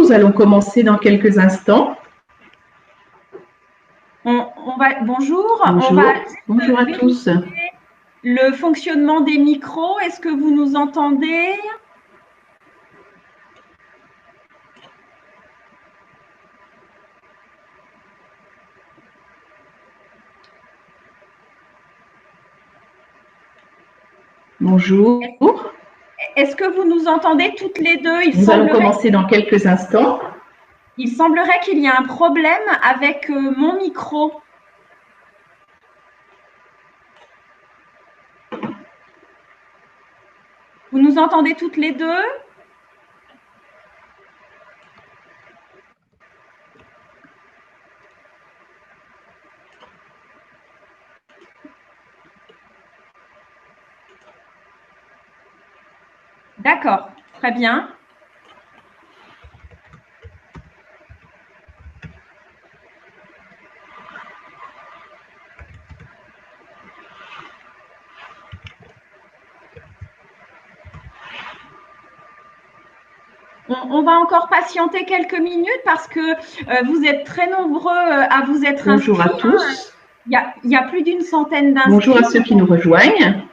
nous allons commencer dans quelques instants. Bonjour. Bonjour à tous. Le fonctionnement des micros, est-ce que vous nous entendez? Bonjour. Est-ce que vous nous entendez toutes les deux? Nous allons commencer dans quelques instants. Il semblerait qu'il y a un problème avec mon micro. Vous nous entendez toutes les deux? D'accord, très bien. On va encore patienter quelques minutes parce que vous êtes très nombreux à vous être inscrits. Bonjour à tous. Il y a plus d'une centaine d'inscrits. Bonjour à ceux qui nous rejoignent.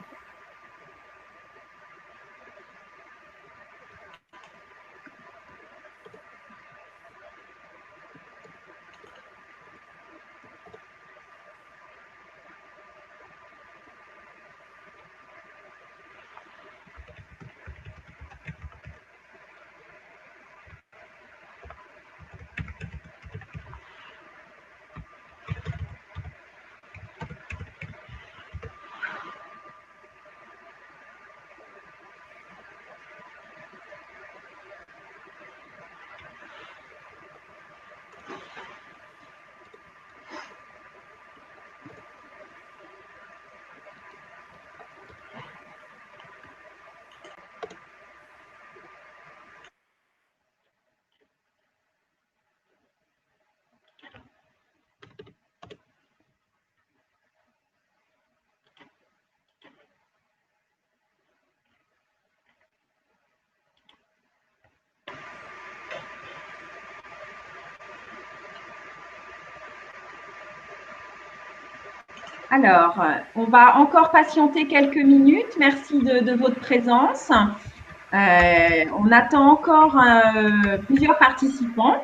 Alors, on va encore patienter quelques minutes. Merci de votre présence. On attend encore plusieurs participants.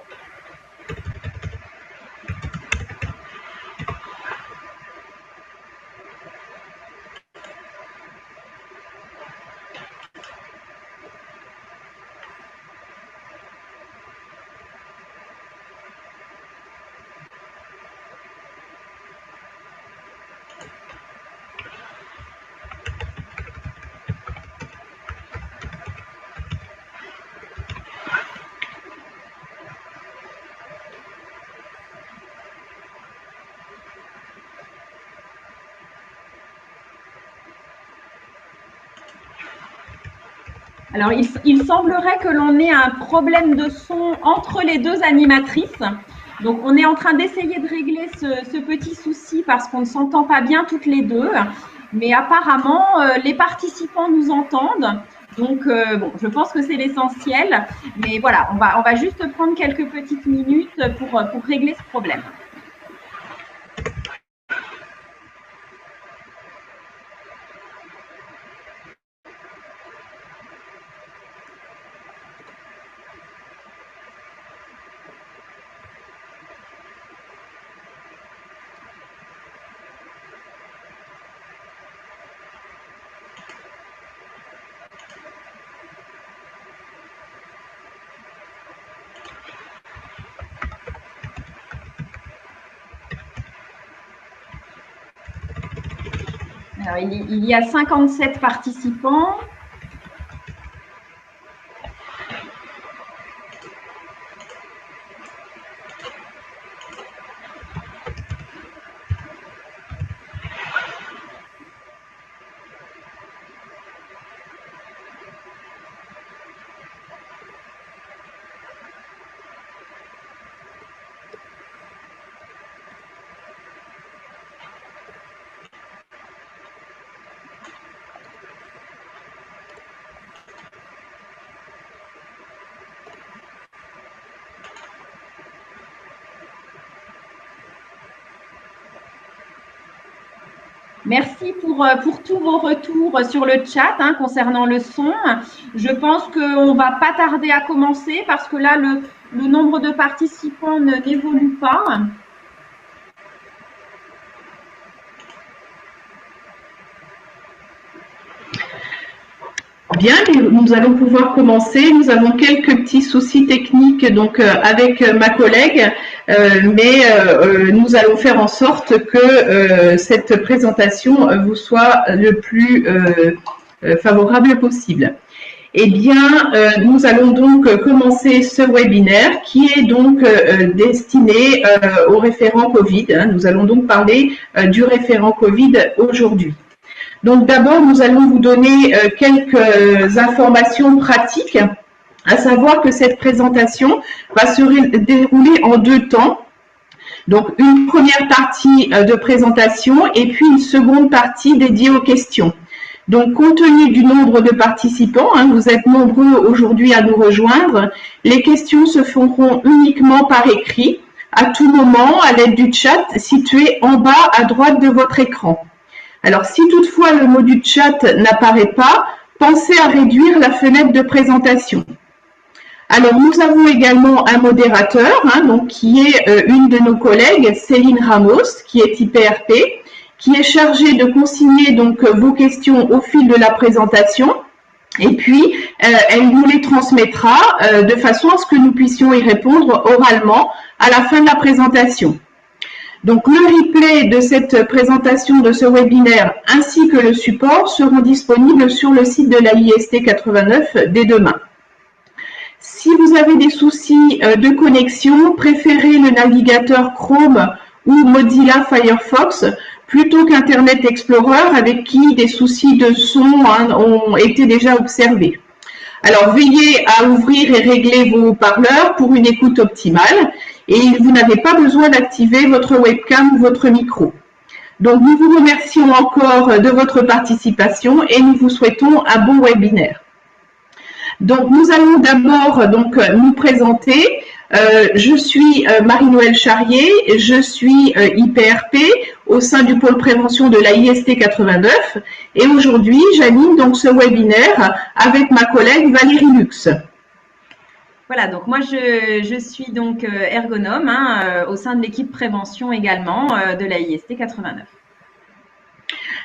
Alors, il semblerait que l'on ait un problème de son entre les deux animatrices. Donc, on est en train d'essayer de régler ce petit souci parce qu'on ne s'entend pas bien toutes les deux. Mais apparemment, les participants nous entendent. Donc, bon, je pense que c'est l'essentiel. Mais voilà, on va juste prendre quelques petites minutes pour régler ce problème. Alors, il y a 57 participants. Merci pour tous vos retours sur le chat concernant le son. Je pense qu'on ne va pas tarder à commencer parce que là, le nombre de participants n'évolue pas. Bien, nous allons pouvoir commencer. Nous avons quelques petits soucis techniques donc avec ma collègue, mais nous allons faire en sorte que cette présentation vous soit le plus favorable possible. Eh bien, nous allons donc commencer ce webinaire qui est donc destiné au référent Covid. Nous allons donc parler du référent Covid aujourd'hui. Donc d'abord, nous allons vous donner quelques informations pratiques, à savoir que cette présentation va se dérouler en 2 temps. Donc une première partie de présentation et puis une seconde partie dédiée aux questions. Donc compte tenu du nombre de participants, vous êtes nombreux aujourd'hui à nous rejoindre, les questions se feront uniquement par écrit, à tout moment à l'aide du chat situé en bas à droite de votre écran. Alors, si toutefois le mot du chat n'apparaît pas, pensez à réduire la fenêtre de présentation. Alors, nous avons également un modérateur, donc qui est une de nos collègues, Céline Ramos, qui est IPRP, qui est chargée de consigner donc vos questions au fil de la présentation. Et puis, elle nous les transmettra de façon à ce que nous puissions y répondre oralement à la fin de la présentation. Donc, le replay de cette présentation de ce webinaire ainsi que le support seront disponibles sur le site de la IST 89 dès demain. Si vous avez des soucis de connexion, préférez le navigateur Chrome ou Mozilla Firefox plutôt qu'Internet Explorer avec qui des soucis de son ont été déjà observés. Alors, veillez à ouvrir et régler vos haut-parleurs pour une écoute optimale. Et vous n'avez pas besoin d'activer votre webcam ou votre micro. Donc, nous vous remercions encore de votre participation et nous vous souhaitons un bon webinaire. Donc, nous allons d'abord nous présenter. Je suis Marie-Noëlle Charrier, je suis IPRP au sein du pôle prévention de la IST 89 et aujourd'hui, j'anime donc ce webinaire avec ma collègue Valérie Lux. Voilà, donc moi je suis donc ergonome au sein de l'équipe prévention également de la IST 89.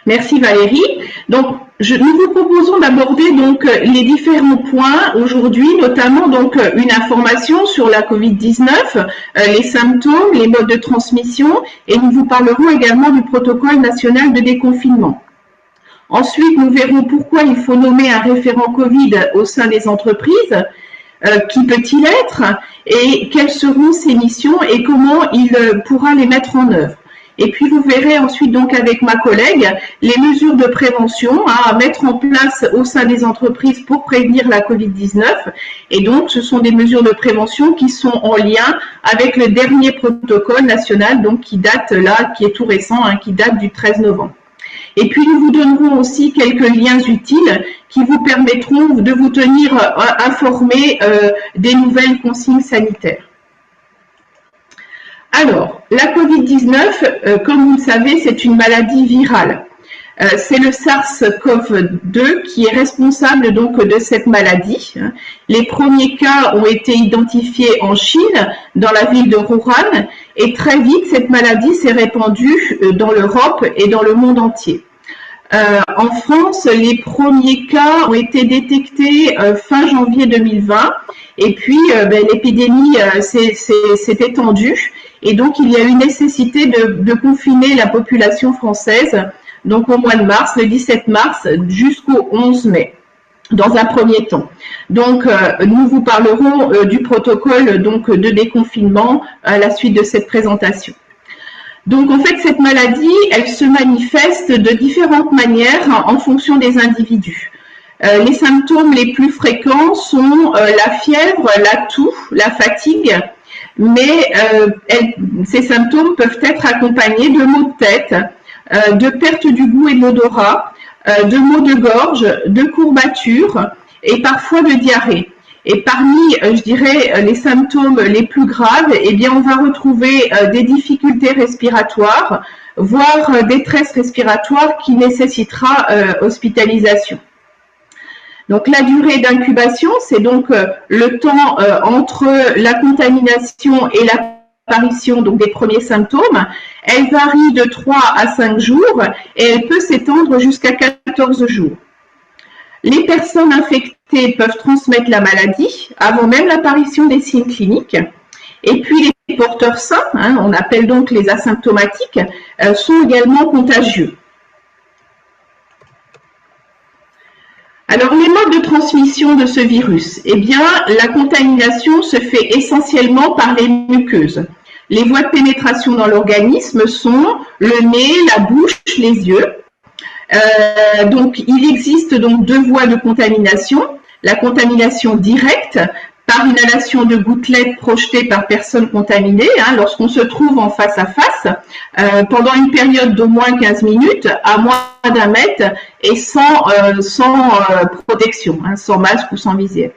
Merci Valérie. Donc nous vous proposons d'aborder donc les différents points aujourd'hui, notamment donc une information sur la Covid-19, les symptômes, les modes de transmission, et nous vous parlerons également du protocole national de déconfinement. Ensuite, nous verrons pourquoi il faut nommer un référent Covid au sein des entreprises. Qui peut-il être et quelles seront ses missions et comment il pourra les mettre en œuvre. Et puis vous verrez ensuite donc avec ma collègue les mesures de prévention à mettre en place au sein des entreprises pour prévenir la Covid-19 et donc ce sont des mesures de prévention qui sont en lien avec le dernier protocole national donc qui date là, qui est tout récent, qui date du 13 novembre. Et puis, nous vous donnerons aussi quelques liens utiles qui vous permettront de vous tenir informés des nouvelles consignes sanitaires. Alors, la Covid-19, comme vous le savez, c'est une maladie virale. C'est le SARS-CoV-2 qui est responsable donc de cette maladie. Les premiers cas ont été identifiés en Chine, dans la ville de Wuhan, et très vite, cette maladie s'est répandue dans l'Europe et dans le monde entier. En France, les premiers cas ont été détectés fin janvier 2020, et puis l'épidémie s'est étendue, et donc il y a eu nécessité de confiner la population française donc au mois de mars, le 17 mars jusqu'au 11 mai, dans un premier temps. Donc, nous vous parlerons du protocole donc, de déconfinement à la suite de cette présentation. Donc, en fait, cette maladie, elle se manifeste de différentes manières en fonction des individus. Les symptômes les plus fréquents sont la fièvre, la toux, la fatigue, mais ces symptômes peuvent être accompagnés de maux de tête, de perte du goût et de l'odorat, de maux de gorge, de courbatures et parfois de diarrhée. Et parmi, je dirais, les symptômes les plus graves, eh bien, on va retrouver des difficultés respiratoires, voire détresse respiratoire qui nécessitera hospitalisation. Donc la durée d'incubation, c'est donc le temps entre la contamination et l'apparition donc des premiers symptômes. Elle varie de 3 à 5 jours et elle peut s'étendre jusqu'à 14 jours. Les personnes infectées peuvent transmettre la maladie avant même l'apparition des signes cliniques. Et puis les porteurs sains, on appelle donc les asymptomatiques, sont également contagieux. Alors, les modes de transmission de ce virus, eh bien, la contamination se fait essentiellement par les muqueuses. Les voies de pénétration dans l'organisme sont le nez, la bouche, les yeux. Donc, il existe donc 2 voies de contamination. La contamination directe par inhalation de gouttelettes projetées par personne contaminée, lorsqu'on se trouve en face à face, pendant une période d'au moins 15 minutes, à moins d'1 mètre et sans protection, sans masque ou sans visière.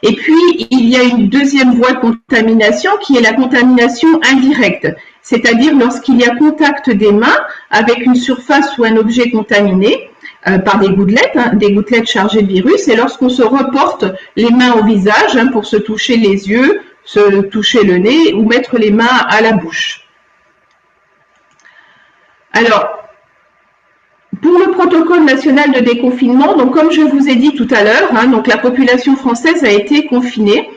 Et puis, il y a une deuxième voie de contamination qui est la contamination indirecte, c'est-à-dire lorsqu'il y a contact des mains avec une surface ou un objet contaminé, par des gouttelettes chargées de virus, et lorsqu'on se reporte les mains au visage pour se toucher les yeux, se toucher le nez ou mettre les mains à la bouche. Alors, pour le protocole national de déconfinement, donc comme je vous ai dit tout à l'heure, donc la population française a été confinée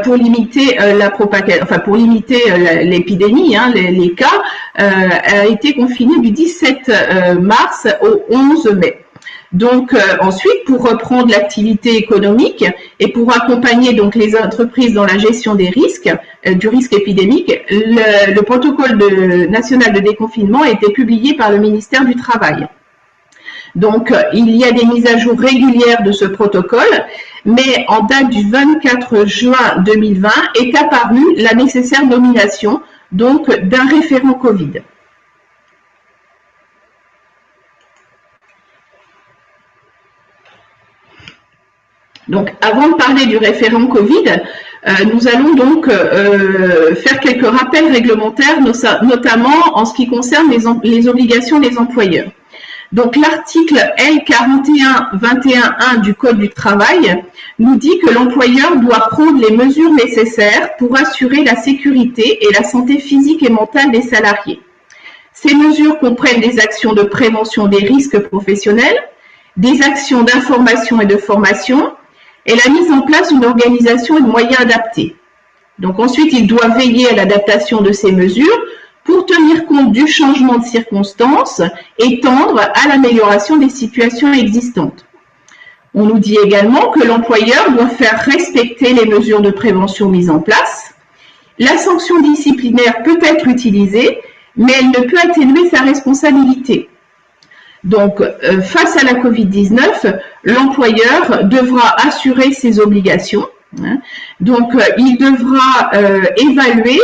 pour limiter la propagation, enfin pour limiter l'épidémie, les cas, a été confinée du 17 mars au 11 mai. Donc ensuite, pour reprendre l'activité économique et pour accompagner donc les entreprises dans la gestion des risques, du risque épidémique, le protocole national de déconfinement a été publié par le ministère du Travail. Donc il y a des mises à jour régulières de ce protocole, mais en date du 24 juin 2020 est apparue la nécessaire nomination donc d'un référent Covid. Donc, avant de parler du référent Covid, nous allons donc faire quelques rappels réglementaires, notamment en ce qui concerne les obligations des employeurs. Donc, l'article L4121.1 du Code du travail nous dit que l'employeur doit prendre les mesures nécessaires pour assurer la sécurité et la santé physique et mentale des salariés. Ces mesures comprennent des actions de prévention des risques professionnels, des actions d'information et de formation, et la mise en place d'une organisation et de moyens adaptés. Donc ensuite, il doit veiller à l'adaptation de ces mesures pour tenir compte du changement de circonstances et tendre à l'amélioration des situations existantes. On nous dit également que l'employeur doit faire respecter les mesures de prévention mises en place. La sanction disciplinaire peut être utilisée, mais elle ne peut atténuer sa responsabilité. Donc, face à la Covid-19, l'employeur devra assurer ses obligations. Donc, il devra évaluer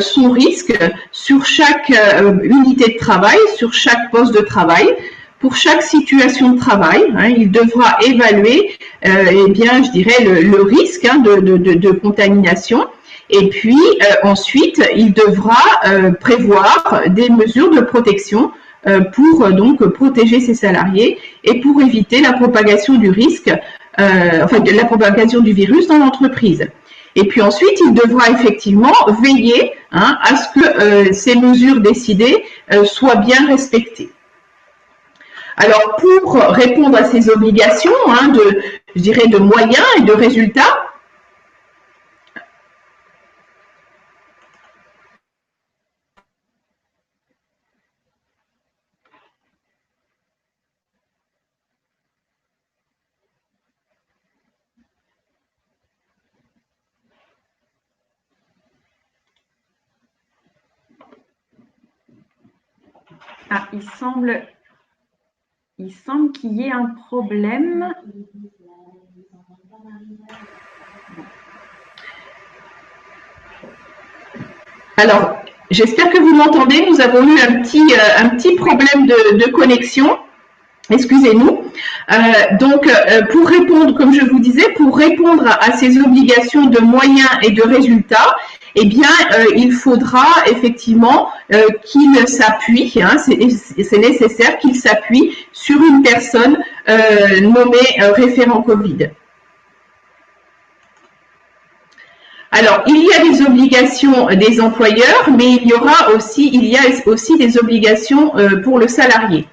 son risque sur chaque unité de travail, sur chaque poste de travail, pour chaque situation de travail. Il devra évaluer, eh bien, je dirais, le risque de contamination. Et puis, ensuite, il devra prévoir des mesures de protection pour donc protéger ses salariés et pour éviter la propagation du risque, la propagation du virus dans l'entreprise. Et puis ensuite, il devra effectivement veiller à ce que ces mesures décidées soient bien respectées. Alors, pour répondre à ces obligations, je dirais de moyens et de résultats, il semble qu'il y ait un problème. Alors, j'espère que vous m'entendez. Nous avons eu un petit problème de connexion. Excusez-nous. Pour répondre, comme je vous disais, pour répondre à ces obligations de moyens et de résultats, eh bien, il faudra effectivement qu'il s'appuie, hein, c'est nécessaire qu'il s'appuie sur une personne nommée référent Covid. Alors, il y a des obligations des employeurs, mais il y a aussi des obligations pour le salarié.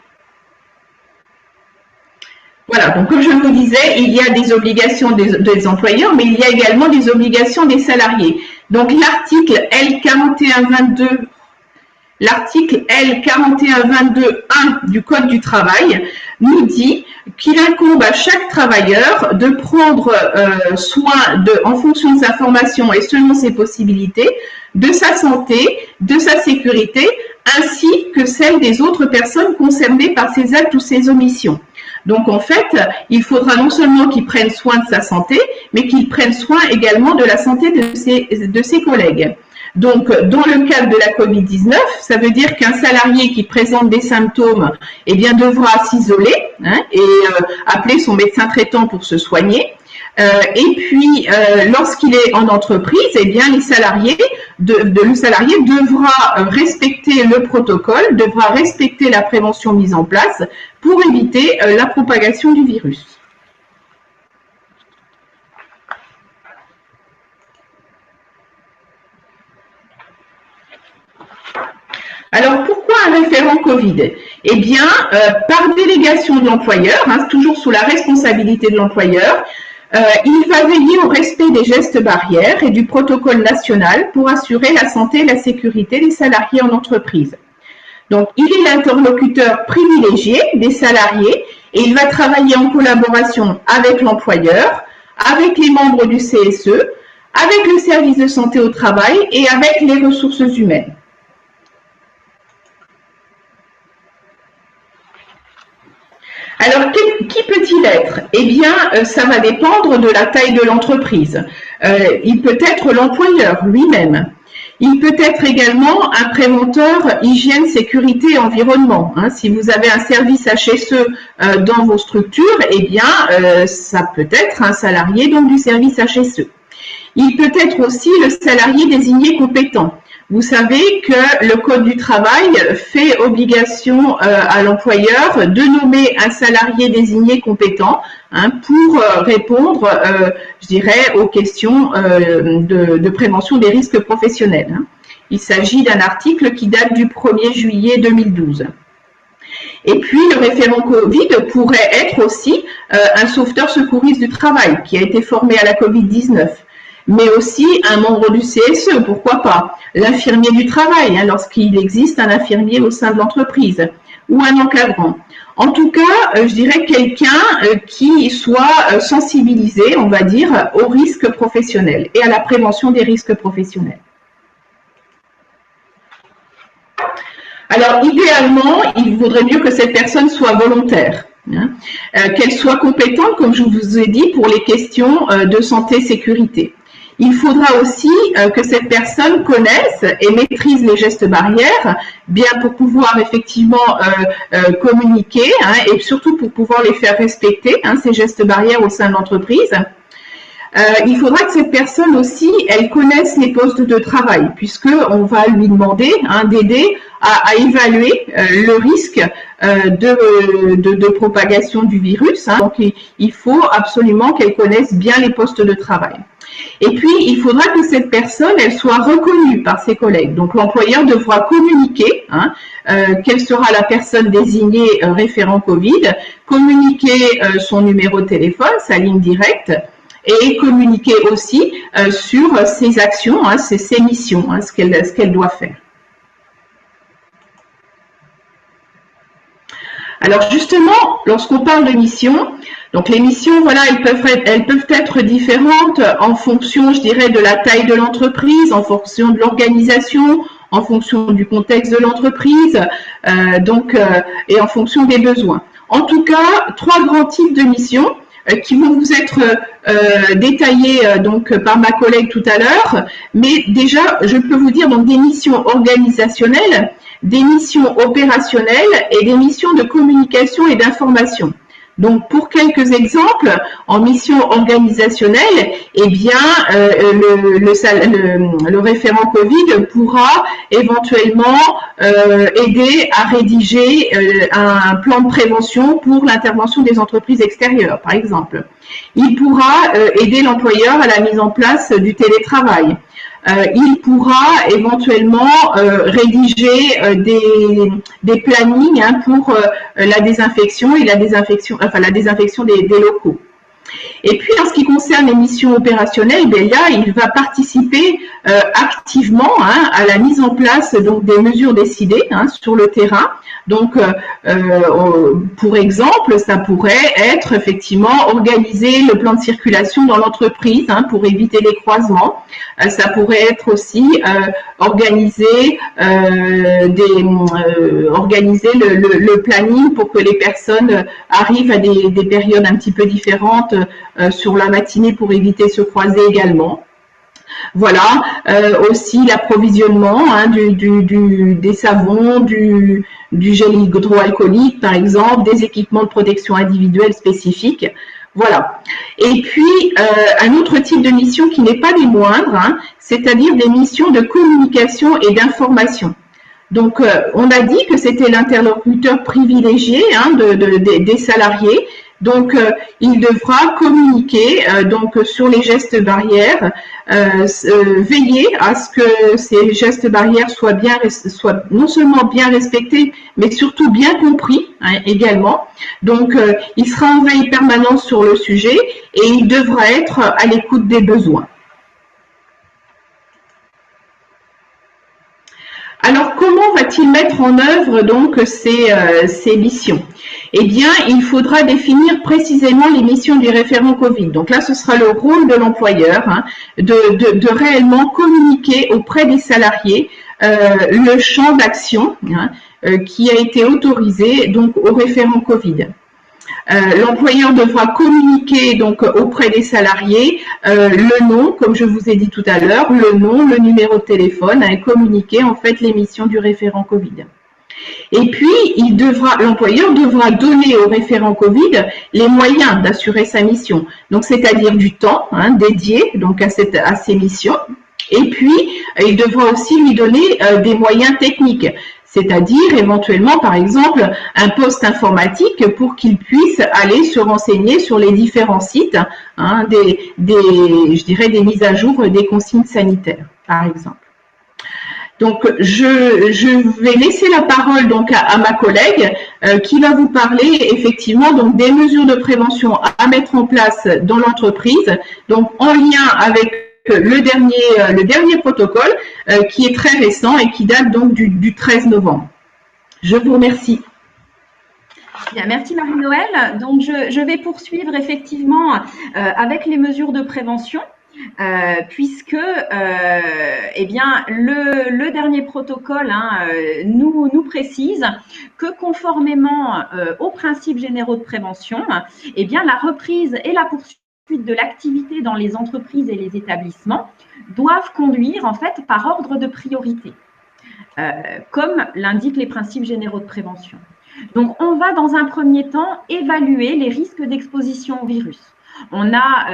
Voilà, donc comme je vous disais, il y a des obligations des employeurs, mais il y a également des obligations des salariés. Donc l'article L4122.1 du Code du travail nous dit qu'il incombe à chaque travailleur de prendre soin, en fonction de sa formation et selon ses possibilités, de sa santé, de sa sécurité, ainsi que celle des autres personnes concernées par ses actes ou ses omissions. Donc, en fait, il faudra non seulement qu'il prenne soin de sa santé, mais qu'il prenne soin également de la santé de ses collègues. Donc, dans le cadre de la Covid-19, ça veut dire qu'un salarié qui présente des symptômes, eh bien, devra s'isoler et appeler son médecin traitant pour se soigner. Et puis, lorsqu'il est en entreprise, eh bien, le salarié devra respecter le protocole, devra respecter la prévention mise en place pour éviter la propagation du virus. Alors, pourquoi un référent Covid? Eh bien, par délégation de l'employeur, toujours sous la responsabilité de l'employeur, il va veiller au respect des gestes barrières et du protocole national pour assurer la santé et la sécurité des salariés en entreprise. Donc, il est l'interlocuteur privilégié des salariés et il va travailler en collaboration avec l'employeur, avec les membres du CSE, avec le service de santé au travail et avec les ressources humaines. Alors, qui peut-il être? Eh bien, ça va dépendre de la taille de l'entreprise. Il peut être l'employeur lui-même. Il peut être également un préventeur hygiène, sécurité et environnement. Si vous avez un service HSE dans vos structures, eh bien, ça peut être un salarié donc du service HSE. Il peut être aussi le salarié désigné compétent. Vous savez que le Code du travail fait obligation à l'employeur de nommer un salarié désigné compétent pour répondre, je dirais, aux questions de prévention des risques professionnels. Il s'agit d'un article qui date du 1er juillet 2012. Et puis, le référent Covid pourrait être aussi un sauveteur secouriste du travail qui a été formé à la Covid-19. Mais aussi un membre du CSE, pourquoi pas, l'infirmier du travail, lorsqu'il existe un infirmier au sein de l'entreprise, ou un encadrant. En tout cas, je dirais quelqu'un qui soit sensibilisé, on va dire, aux risques professionnels et à la prévention des risques professionnels. Alors, idéalement, il vaudrait mieux que cette personne soit volontaire. Qu'elle soit compétente, comme je vous ai dit, pour les questions de santé-sécurité. Il faudra aussi que cette personne connaisse et maîtrise les gestes barrières, bien pour pouvoir effectivement communiquer et surtout pour pouvoir les faire respecter, ces gestes barrières au sein de l'entreprise. Il faudra que cette personne aussi, elle connaisse les postes de travail, puisqu'on va lui demander d'aider à évaluer le risque de propagation du virus. Donc, il faut absolument qu'elle connaisse bien les postes de travail. Et puis, il faudra que cette personne, elle soit reconnue par ses collègues. Donc, l'employeur devra communiquer quelle sera la personne désignée référent Covid, communiquer son numéro de téléphone, sa ligne directe, et communiquer aussi sur ses actions, ses missions, ce qu'elle doit faire. Alors justement, lorsqu'on parle de missions, donc les missions, voilà, elles peuvent être différentes en fonction, je dirais, de la taille de l'entreprise, en fonction de l'organisation, en fonction du contexte de l'entreprise, et en fonction des besoins. En tout cas, 3 grands types de missions. qui vont vous être détaillées donc par ma collègue tout à l'heure. Mais déjà, je peux vous dire donc des missions organisationnelles, des missions opérationnelles et des missions de communication et d'information. Donc, pour quelques exemples, en mission organisationnelle, eh bien, le référent Covid pourra éventuellement aider à rédiger un plan de prévention pour l'intervention des entreprises extérieures, par exemple. Il pourra aider l'employeur à la mise en place du télétravail. Il pourra éventuellement rédiger des plannings pour la désinfection et la désinfection des locaux. Et puis, en ce qui concerne les missions opérationnelles, ben là, il va participer activement à la mise en place donc des mesures décidées sur le terrain. Donc, pour exemple, ça pourrait être effectivement organiser le plan de circulation dans l'entreprise pour éviter les croisements. Ça pourrait être aussi organiser le planning pour que les personnes arrivent à des périodes un petit peu différentes sur la matinée pour éviter de se croiser également. Voilà, aussi l'approvisionnement des savons, du gel hydroalcoolique par exemple, des équipements de protection individuelle spécifiques. Voilà. Et puis, un autre type de mission qui n'est pas des moindres, c'est-à-dire des missions de communication et d'information. Donc, on a dit que c'était l'interlocuteur privilégié des salariés. Donc, il devra communiquer donc sur les gestes barrières, veiller à ce que ces gestes barrières soient non seulement bien respectés, mais surtout bien compris également. Donc, il sera en veille permanente sur le sujet et il devra être à l'écoute des besoins. Alors, comment va-t-il mettre en œuvre donc ces missions? Eh bien, il faudra définir précisément les missions du référent Covid. Donc là, ce sera le rôle de l'employeur de réellement communiquer auprès des salariés le champ d'action qui a été autorisé donc au référent Covid. L'employeur devra communiquer donc auprès des salariés le nom, comme je vous ai dit tout à l'heure, le nom, le numéro de téléphone, et communiquer en fait les missions du référent Covid. Et puis, l'employeur devra donner au référent Covid les moyens d'assurer sa mission. Donc, c'est-à-dire du temps dédié donc à ces missions. Et puis, il devra aussi lui donner des moyens techniques. C'est-à-dire éventuellement, par exemple, un poste informatique pour qu'il puisse aller se renseigner sur les différents sites, des mises à jour des consignes sanitaires, par exemple. Donc, je vais laisser la parole donc à ma collègue qui va vous parler effectivement donc des mesures de prévention à mettre en place dans l'entreprise, donc en lien avec le dernier protocole qui est très récent et qui date donc du 13 novembre. Je vous remercie. Bien, merci Marie-Noëlle. Donc, je vais poursuivre effectivement avec les mesures de prévention. Puisque eh bien, le dernier protocole nous précise que conformément aux principes généraux de prévention, eh bien, la reprise et la poursuite de l'activité dans les entreprises et les établissements doivent conduire en fait par ordre de priorité, comme l'indiquent les principes généraux de prévention. Donc, on va dans un premier temps évaluer les risques d'exposition au virus. On a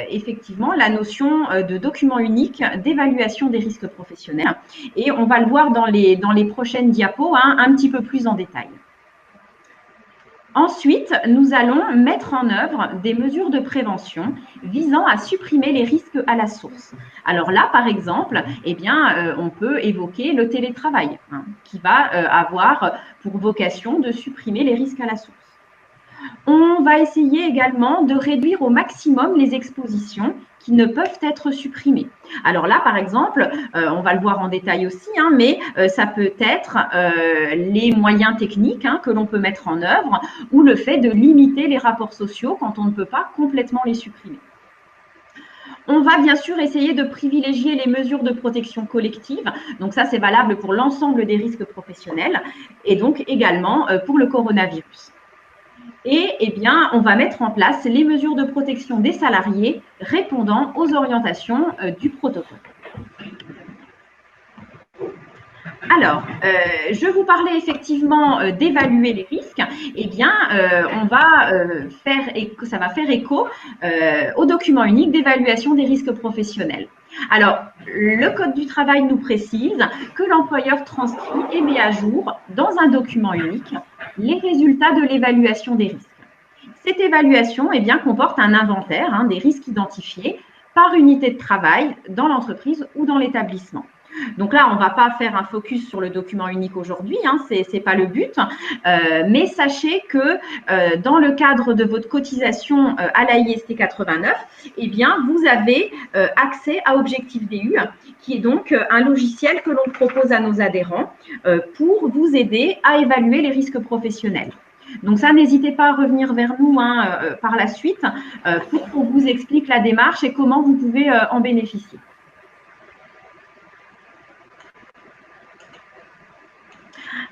effectivement la notion de document unique d'évaluation des risques professionnels et on va le voir dans les prochaines diapos un petit peu plus en détail. Ensuite, nous allons mettre en œuvre des mesures de prévention visant à supprimer les risques à la source. Alors là, par exemple, eh bien, on peut évoquer le télétravail qui va avoir pour vocation de supprimer les risques à la source. On va essayer également de réduire au maximum les expositions qui ne peuvent être supprimées. Alors là, par exemple, on va le voir en détail aussi, mais ça peut être les moyens techniques que l'on peut mettre en œuvre ou le fait de limiter les rapports sociaux quand on ne peut pas complètement les supprimer. On va bien sûr essayer de privilégier les mesures de protection collective. Donc ça, c'est valable pour l'ensemble des risques professionnels et donc également pour le coronavirus. Et eh bien, on va mettre en place les mesures de protection des salariés répondant aux orientations du protocole. Alors, je vous parlais effectivement d'évaluer les risques. Eh bien, on va ça va faire écho au document unique d'évaluation des risques professionnels. Alors, le Code du travail nous précise que l'employeur transcrit et met à jour dans un document unique les résultats de l'évaluation des risques. Cette évaluation eh bien, comporte un inventaire des risques identifiés par unité de travail dans l'entreprise ou dans l'établissement. Donc là, on ne va pas faire un focus sur le document unique aujourd'hui, ce n'est pas le but, mais sachez que dans le cadre de votre cotisation à l'AIST 89, eh bien, vous avez accès à Objectif DU, qui est donc un logiciel que l'on propose à nos adhérents pour vous aider à évaluer les risques professionnels. Donc ça, n'hésitez pas à revenir vers nous par la suite pour qu'on vous explique la démarche et comment vous pouvez en bénéficier.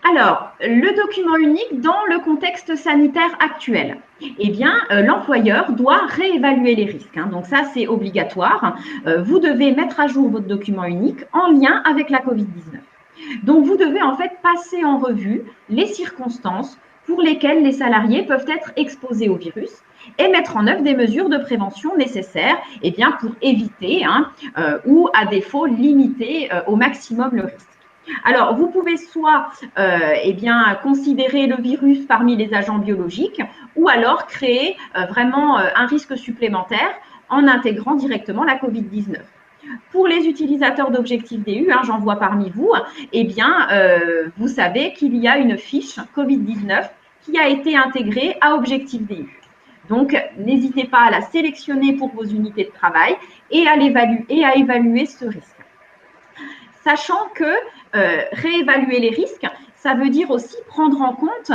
Alors, le document unique dans le contexte sanitaire actuel. Eh bien, l'employeur doit réévaluer les risques. Donc ça, c'est obligatoire. Vous devez mettre à jour votre document unique en lien avec la Covid-19. Donc, vous devez en fait passer en revue les circonstances pour lesquelles les salariés peuvent être exposés au virus et mettre en œuvre des mesures de prévention nécessaires eh bien, pour éviter ou, à défaut, limiter au maximum le risque. Alors, vous pouvez soit eh bien, considérer le virus parmi les agents biologiques ou alors créer vraiment un risque supplémentaire en intégrant directement la Covid-19. Pour les utilisateurs d'Objectif DU, j'en vois parmi vous, eh bien, vous savez qu'il y a une fiche Covid-19 qui a été intégrée à Objectif DU. Donc, n'hésitez pas à la sélectionner pour vos unités de travail et à évaluer ce risque. Sachant que réévaluer les risques, ça veut dire aussi prendre en compte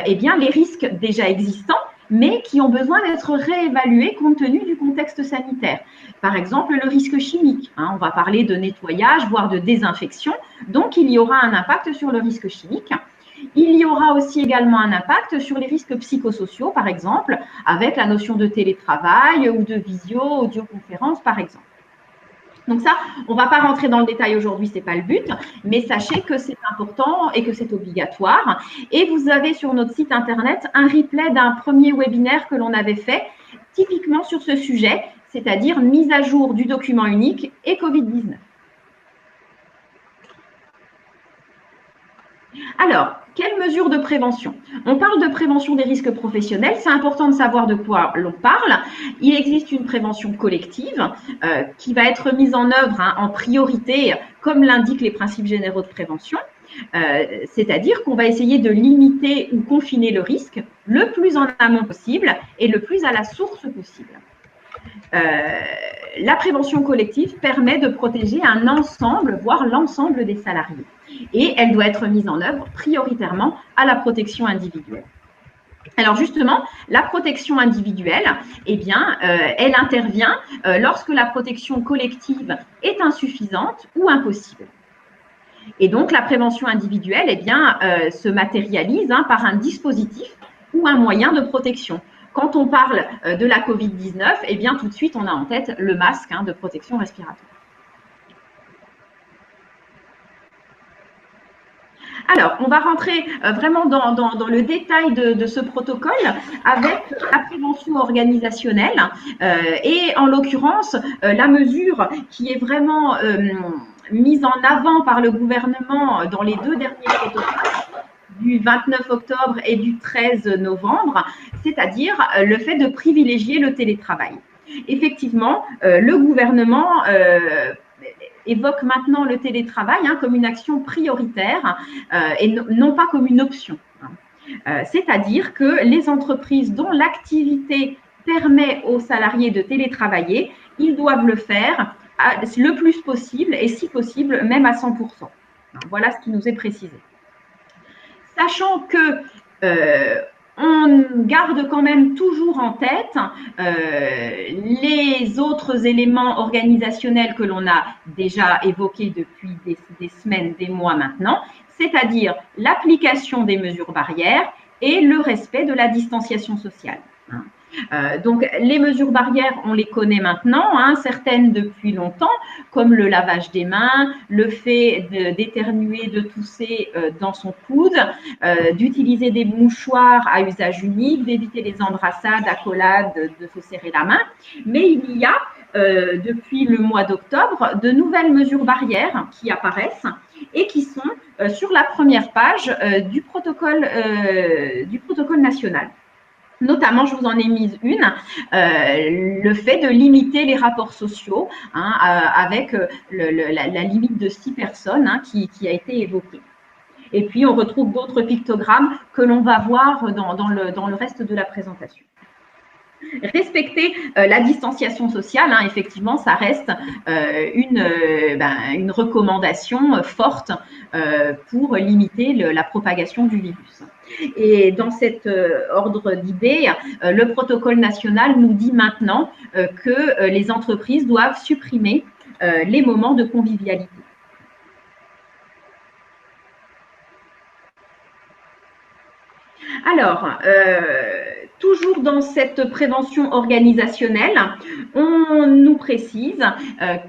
eh bien, les risques déjà existants, mais qui ont besoin d'être réévalués compte tenu du contexte sanitaire. Par exemple, le risque chimique. On va parler de nettoyage, voire de désinfection. Donc, il y aura un impact sur le risque chimique. Il y aura aussi également un impact sur les risques psychosociaux, par exemple, avec la notion de télétravail ou de visio, audioconférence, par exemple. Donc ça, on ne va pas rentrer dans le détail aujourd'hui, ce n'est pas le but, mais sachez que c'est important et que c'est obligatoire. Et vous avez sur notre site internet un replay d'un premier webinaire que l'on avait fait, typiquement sur ce sujet, c'est-à-dire mise à jour du document unique et Covid-19. Alors, quelles mesures de prévention? On parle de prévention des risques professionnels, c'est important de savoir de quoi l'on parle. Il existe une prévention collective qui va être mise en œuvre en priorité, comme l'indiquent les principes généraux de prévention, c'est-à-dire qu'on va essayer de limiter ou confiner le risque le plus en amont possible et le plus à la source possible. La prévention collective permet de protéger un ensemble, voire l'ensemble des salariés. Et elle doit être mise en œuvre prioritairement à la protection individuelle. Alors justement, la protection individuelle, eh bien, elle intervient lorsque la protection collective est insuffisante ou impossible. Et donc, la prévention individuelle eh bien, se matérialise par un dispositif ou un moyen de protection. Quand on parle de la Covid-19, eh bien, tout de suite, on a en tête le masque de protection respiratoire. Alors, on va rentrer vraiment dans le détail de ce protocole avec la prévention organisationnelle et en l'occurrence, la mesure qui est vraiment mise en avant par le gouvernement dans les deux derniers protocoles, du 29 octobre et du 13 novembre, c'est-à-dire le fait de privilégier le télétravail. Effectivement, le gouvernement évoque maintenant le télétravail comme une action prioritaire et non pas comme une option. C'est-à-dire que les entreprises dont l'activité permet aux salariés de télétravailler, ils doivent le faire le plus possible et si possible même à 100%. Voilà ce qui nous est précisé. Sachant que on garde quand même toujours en tête les autres éléments organisationnels que l'on a déjà évoqués depuis des semaines, des mois maintenant, c'est-à-dire l'application des mesures barrières et le respect de la distanciation sociale. Donc, les mesures barrières, on les connaît maintenant, certaines depuis longtemps, comme le lavage des mains, le fait d'éternuer, de tousser dans son coude, d'utiliser des mouchoirs à usage unique, d'éviter les embrassades, accolades, de se serrer la main. Mais il y a, depuis le mois d'octobre, de nouvelles mesures barrières qui apparaissent et qui sont sur la première page du protocole national. Notamment, je vous en ai mise une, le fait de limiter les rapports sociaux avec la limite de 6 personnes qui a été évoquée. Et puis, on retrouve d'autres pictogrammes que l'on va voir dans le reste de la présentation. Respecter la distanciation sociale, effectivement, ça reste une recommandation forte pour limiter la propagation du virus. Et dans cet ordre d'idées, le protocole national nous dit maintenant que les entreprises doivent supprimer les moments de convivialité. Alors, toujours dans cette prévention organisationnelle, on nous précise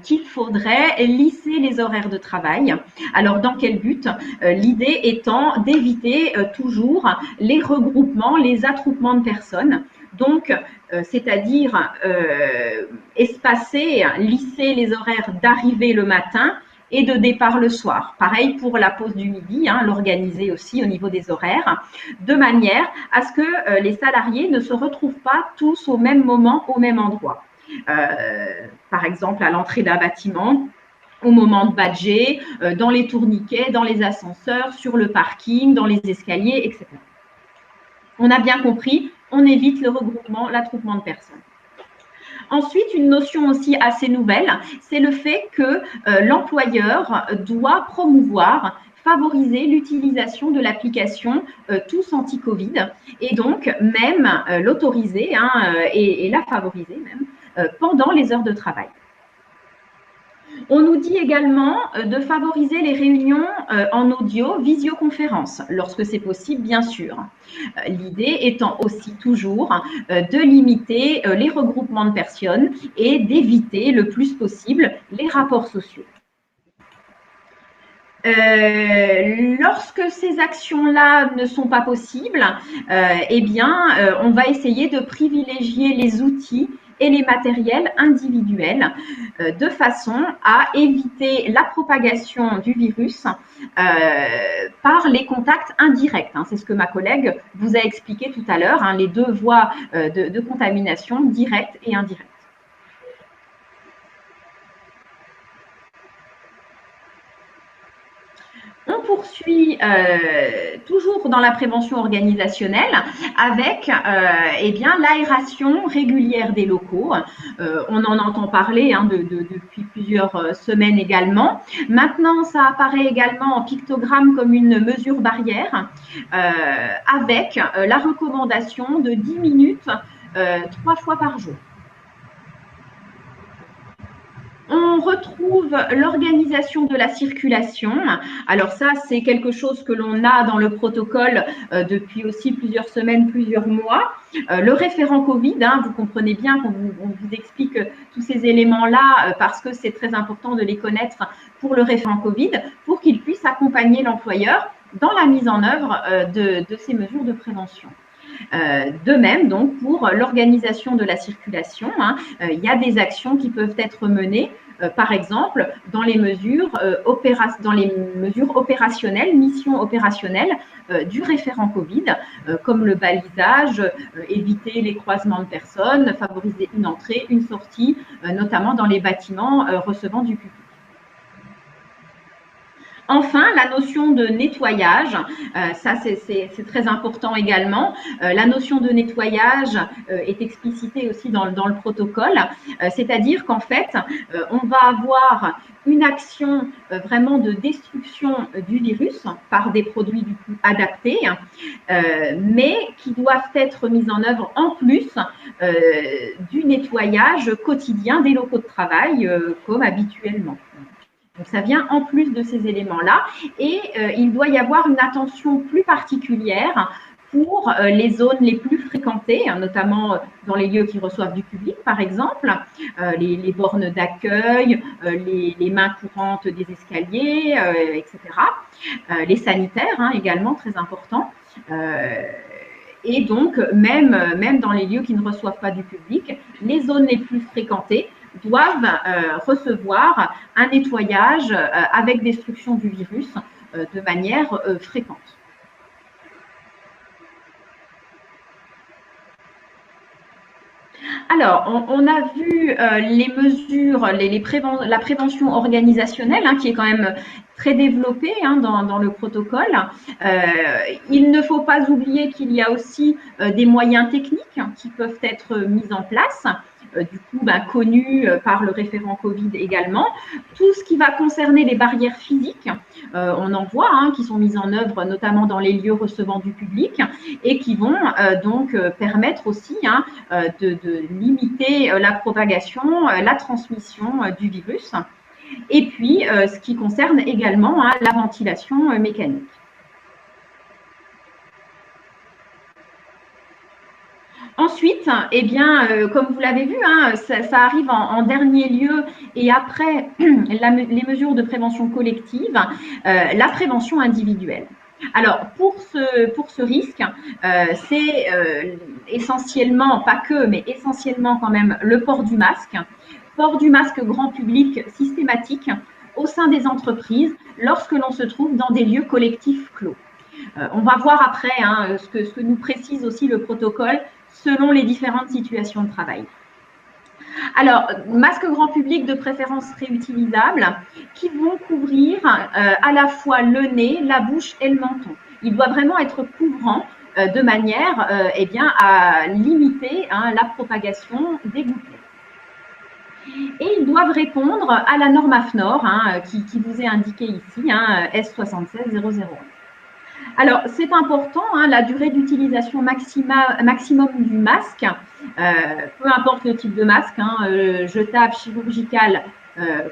qu'il faudrait lisser les horaires de travail. Alors, dans quel but? L'idée étant d'éviter toujours les regroupements, les attroupements de personnes. Donc, c'est-à-dire espacer, lisser les horaires d'arrivée le matin et de départ le soir. Pareil pour la pause du midi, l'organiser aussi au niveau des horaires, de manière à ce que les salariés ne se retrouvent pas tous au même moment, au même endroit. Par exemple, à l'entrée d'un bâtiment, au moment de badger, dans les tourniquets, dans les ascenseurs, sur le parking, dans les escaliers, etc. On a bien compris, on évite le regroupement, l'attroupement de personnes. Ensuite, une notion aussi assez nouvelle, c'est le fait que l'employeur doit promouvoir, favoriser l'utilisation de l'application Tous Anti-Covid et donc même l'autoriser et la favoriser même pendant les heures de travail. On nous dit également de favoriser les réunions en audio, visioconférence, lorsque c'est possible, bien sûr. L'idée étant aussi toujours de limiter les regroupements de personnes et d'éviter le plus possible les rapports sociaux. Lorsque ces actions-là ne sont pas possibles, on va essayer de privilégier les outils et les matériels individuels de façon à éviter la propagation du virus par les contacts indirects. C'est ce que ma collègue vous a expliqué tout à l'heure, les deux voies de contamination directe et indirecte. On poursuit toujours dans la prévention organisationnelle avec l'aération régulière des locaux. On en entend parler depuis plusieurs semaines également. Maintenant, ça apparaît également en pictogramme comme une mesure barrière avec la recommandation de 10 minutes 3 fois par jour. On retrouve l'organisation de la circulation. Alors ça, c'est quelque chose que l'on a dans le protocole depuis aussi plusieurs semaines, plusieurs mois. Le référent Covid, vous comprenez bien qu'on vous explique tous ces éléments-là parce que c'est très important de les connaître pour le référent Covid, pour qu'il puisse accompagner l'employeur dans la mise en œuvre de ces mesures de prévention. De même, donc, pour l'organisation de la circulation, il y a des actions qui peuvent être menées, par exemple, dans les mesures opérationnelles, missions opérationnelles du référent Covid, comme le balisage, éviter les croisements de personnes, favoriser une entrée, une sortie, notamment dans les bâtiments recevant du public. Enfin, la notion de nettoyage, ça c'est très important également. La notion de nettoyage est explicitée aussi dans le protocole, c'est-à-dire qu'en fait, on va avoir une action vraiment de destruction du virus par des produits du coup adaptés, mais qui doivent être mises en œuvre en plus du nettoyage quotidien des locaux de travail comme habituellement. Donc, ça vient en plus de ces éléments-là et il doit y avoir une attention plus particulière pour les zones les plus fréquentées, hein, notamment dans les lieux qui reçoivent du public, par exemple, les bornes d'accueil, les mains courantes des escaliers, etc. Les sanitaires, hein, également, très important. Et donc, même dans les lieux qui ne reçoivent pas du public, les zones les plus fréquentées doivent recevoir un nettoyage avec destruction du virus de manière fréquente. Alors, on a vu les mesures, la prévention organisationnelle, hein, qui est quand même très développée, hein, dans le protocole. Il ne faut pas oublier qu'il y a aussi des moyens techniques qui peuvent être mis en place, du coup connus par le référent Covid également. Tout ce qui va concerner les barrières physiques, on en voit, hein, qui sont mises en œuvre notamment dans les lieux recevant du public et qui vont donc permettre aussi, hein, de limiter la propagation, la transmission du virus. Et puis, ce qui concerne également, hein, la ventilation mécanique. Ensuite, eh bien, comme vous l'avez vu, hein, ça arrive en dernier lieu et après les mesures de prévention collective, la prévention individuelle. Alors, pour ce risque, c'est essentiellement, pas que, mais essentiellement quand même le port du masque grand public systématique au sein des entreprises lorsque l'on se trouve dans des lieux collectifs clos. On va voir après, hein, ce que nous précise aussi le protocole selon les différentes situations de travail. Alors, masque grand public de préférence réutilisables qui vont couvrir à la fois le nez, la bouche et le menton. Il doit vraiment être couvrant de manière eh bien, à limiter, hein, la propagation des gouttelettes. Et ils doivent répondre à la norme AFNOR, hein, qui vous est indiquée ici, hein, S76001. Alors, c'est important, hein, la durée d'utilisation maximum du masque, peu importe le type de masque, hein, jetable, chirurgical,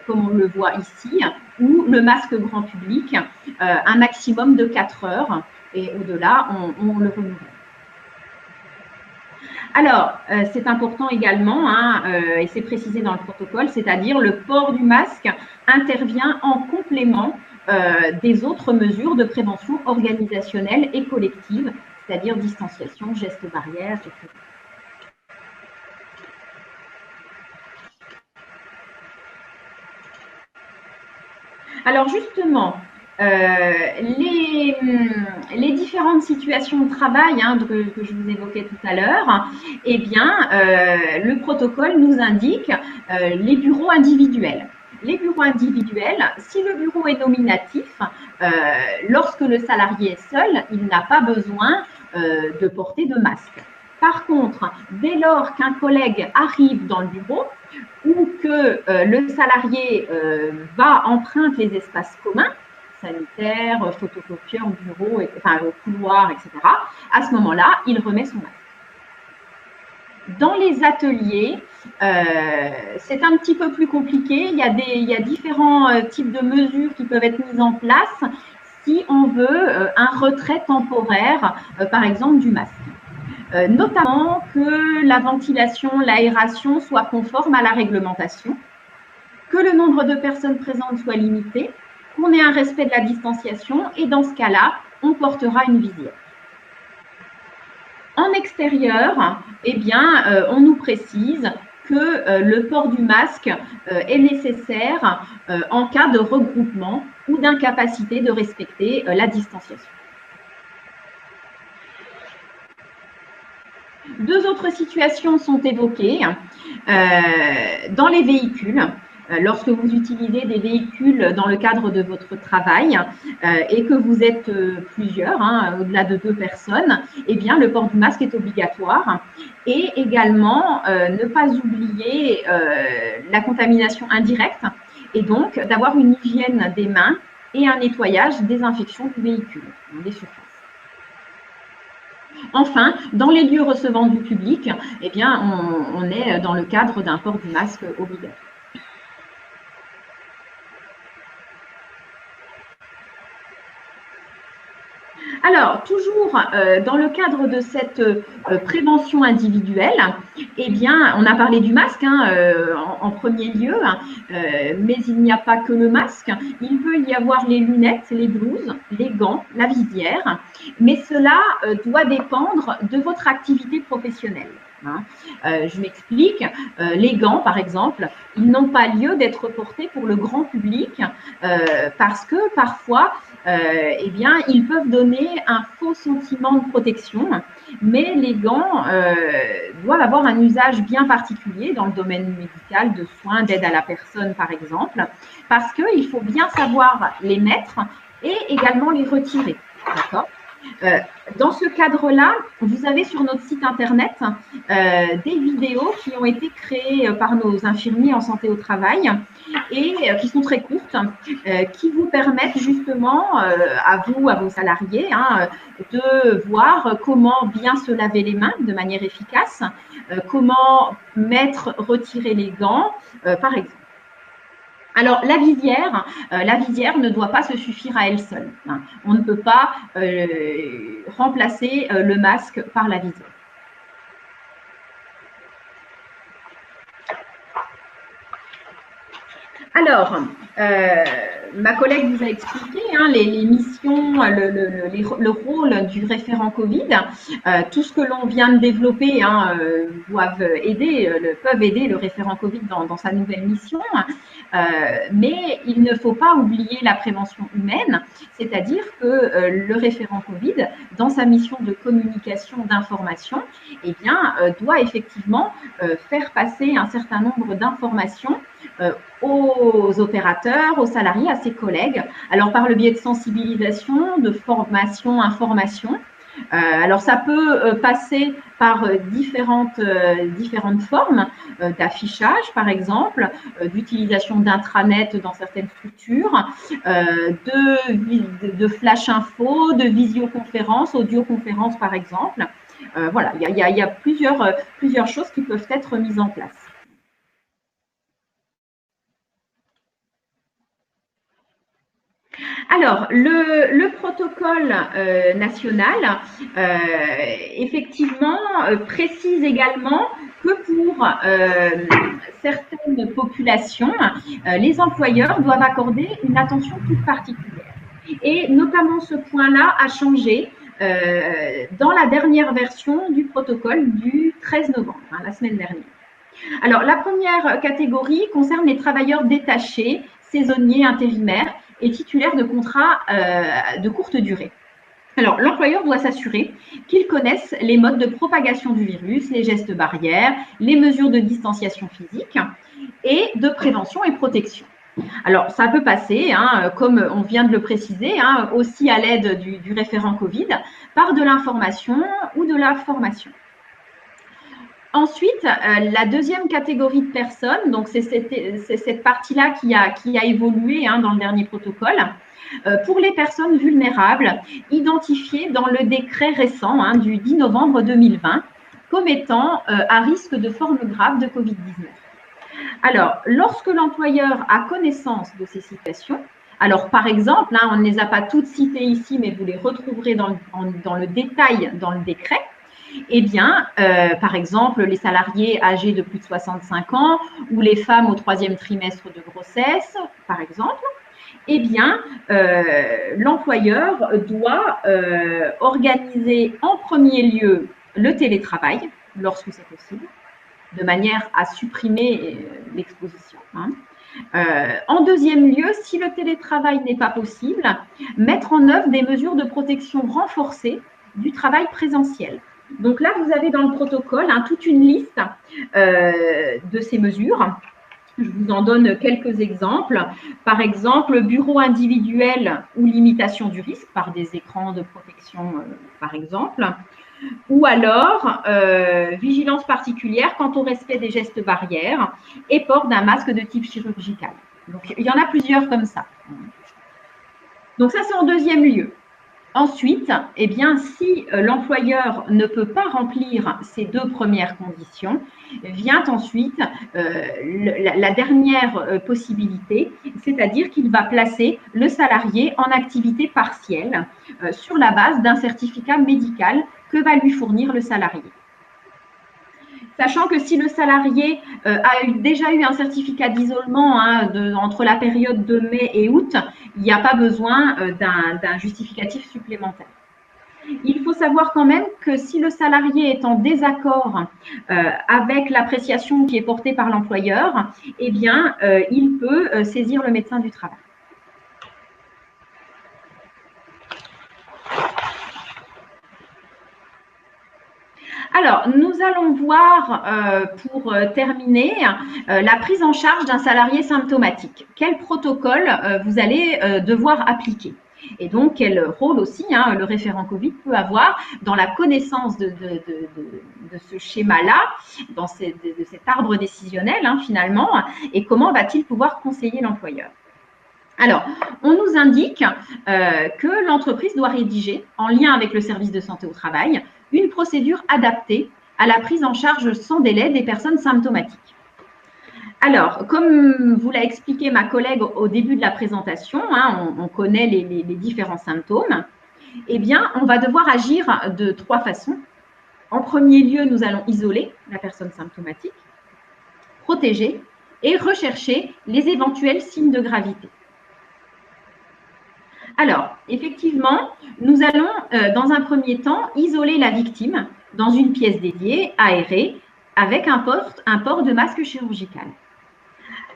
comme on le voit ici, ou le masque grand public, un maximum de 4 heures, et au-delà, on le renouvelle. Alors, c'est important également, hein, et c'est précisé dans le protocole, c'est-à-dire le port du masque intervient en complément des autres mesures de prévention organisationnelle et collective, c'est-à-dire distanciation, gestes barrières, etc. Alors justement, les différentes situations de travail, hein, que je vous évoquais tout à l'heure, eh bien, le protocole nous indique les bureaux individuels. Les bureaux individuels, si le bureau est nominatif, lorsque le salarié est seul, il n'a pas besoin de porter de masque. Par contre, dès lors qu'un collègue arrive dans le bureau ou que le salarié emprunte les espaces communs, sanitaires, photocopieurs, bureaux, enfin couloirs, etc., à ce moment-là, il remet son masque. Dans les ateliers, c'est un petit peu plus compliqué. Il y a différents types de mesures qui peuvent être mises en place si on veut un retrait temporaire, par exemple, du masque. Notamment que la ventilation, l'aération soit conforme à la réglementation, que le nombre de personnes présentes soit limité, qu'on ait un respect de la distanciation et dans ce cas-là, on portera une visière. En extérieur, eh bien, on nous précise que le port du masque est nécessaire en cas de regroupement ou d'incapacité de respecter la distanciation. Deux autres situations sont évoquées. Dans les véhicules, lorsque vous utilisez des véhicules dans le cadre de votre travail et que vous êtes plusieurs, hein, au-delà de 2 personnes, eh bien, le port du masque est obligatoire. Et également, ne pas oublier la contamination indirecte et donc d'avoir une hygiène des mains et un nettoyage, désinfection du véhicule, des surfaces. Enfin, dans les lieux recevant du public, eh bien, on est dans le cadre d'un port du masque obligatoire. Alors, toujours dans le cadre de cette prévention individuelle, eh bien, on a parlé du masque en premier lieu, mais il n'y a pas que le masque. Il peut y avoir les lunettes, les blouses, les gants, la visière, mais cela doit dépendre de votre activité professionnelle. Je m'explique. Les gants, par exemple, ils n'ont pas lieu d'être portés pour le grand public parce que parfois, eh bien, ils peuvent donner un faux sentiment de protection, mais les gants doivent avoir un usage bien particulier dans le domaine médical, de soins, d'aide à la personne, par exemple, parce qu'il faut bien savoir les mettre et également les retirer. D'accord ? Dans ce cadre-là, vous avez sur notre site internet des vidéos qui ont été créées par nos infirmiers en santé au travail et qui sont très courtes, qui vous permettent justement à vous, à vos salariés, de voir comment bien se laver les mains de manière efficace, comment retirer les gants, par exemple. Alors, la visière ne doit pas se suffire à elle seule. On ne peut pas remplacer le masque par la visière. Alors, ma collègue vous a expliqué les missions, le rôle du référent Covid. Tout ce que l'on vient de développer peuvent aider le référent Covid dans sa nouvelle mission. Mais il ne faut pas oublier la prévention humaine, c'est-à-dire que le référent Covid, dans sa mission de communication, d'information, eh bien, doit effectivement faire passer un certain nombre d'informations aux opérateurs, aux salariés, à ses collègues. Alors, par le biais de sensibilisation, de formation, information. Alors, ça peut passer par différentes formes d'affichage, par exemple, d'utilisation d'intranet dans certaines structures, de flash info, de visioconférence, audioconférence, par exemple. Voilà, il y a plusieurs choses qui peuvent être mises en place. Alors, le protocole national, effectivement, précise également que pour certaines populations, les employeurs doivent accorder une attention toute particulière. Et notamment, ce point-là a changé dans la dernière version du protocole du 13 novembre, la semaine dernière. Alors, la première catégorie concerne les travailleurs détachés, saisonniers, intérimaires et titulaires de contrats de courte durée. Alors, l'employeur doit s'assurer qu'ils connaissent les modes de propagation du virus, les gestes barrières, les mesures de distanciation physique et de prévention et protection. Alors, ça peut passer, comme on vient de le préciser, aussi à l'aide du référent Covid, par de l'information ou de la formation. Ensuite, la deuxième catégorie de personnes, donc c'est cette partie-là qui a évolué dans le dernier protocole, pour les personnes vulnérables identifiées dans le décret récent du 10 novembre 2020 comme étant à risque de forme grave de Covid-19. Alors, lorsque l'employeur a connaissance de ces situations, alors par exemple, on ne les a pas toutes citées ici, mais vous les retrouverez dans le détail dans le décret, eh bien, par exemple, les salariés âgés de plus de 65 ans ou les femmes au 3e trimestre de grossesse, par exemple, eh bien, l'employeur doit organiser en premier lieu le télétravail, lorsque c'est possible, de manière à supprimer l'exposition. En deuxième lieu, si le télétravail n'est pas possible, mettre en œuvre des mesures de protection renforcées du travail présentiel. Donc là, vous avez dans le protocole toute une liste de ces mesures. Je vous en donne quelques exemples. Par exemple, bureau individuel ou limitation du risque par des écrans de protection, par exemple. Ou alors, vigilance particulière quant au respect des gestes barrières et port d'un masque de type chirurgical. Donc, il y en a plusieurs comme ça. Donc ça, c'est en deuxième lieu. Ensuite, eh bien, si l'employeur ne peut pas remplir ces 2 premières conditions, vient ensuite la dernière possibilité, c'est-à-dire qu'il va placer le salarié en activité partielle sur la base d'un certificat médical que va lui fournir le salarié. Sachant que si le salarié a déjà eu un certificat d'isolement entre la période de mai et août, il n'y a pas besoin d'un justificatif supplémentaire. Il faut savoir quand même que si le salarié est en désaccord avec l'appréciation qui est portée par l'employeur, eh bien, il peut saisir le médecin du travail. Alors, nous allons voir, pour terminer, la prise en charge d'un salarié symptomatique. Quel protocole vous allez devoir appliquer? Et donc, quel rôle aussi le référent Covid peut avoir dans la connaissance de ce schéma-là, de cet arbre décisionnel finalement, et comment va-t-il pouvoir conseiller l'employeur? Alors, on nous indique que l'entreprise doit rédiger, en lien avec le service de santé au travail, une procédure adaptée à la prise en charge sans délai des personnes symptomatiques. Alors, comme vous l'a expliqué ma collègue au début de la présentation, on connaît les différents symptômes, eh bien, on va devoir agir de 3 façons. En premier lieu, nous allons isoler la personne symptomatique, protéger et rechercher les éventuels signes de gravité. Alors, effectivement, nous allons, dans un premier temps, isoler la victime dans une pièce dédiée, aérée, avec un port de masque chirurgical.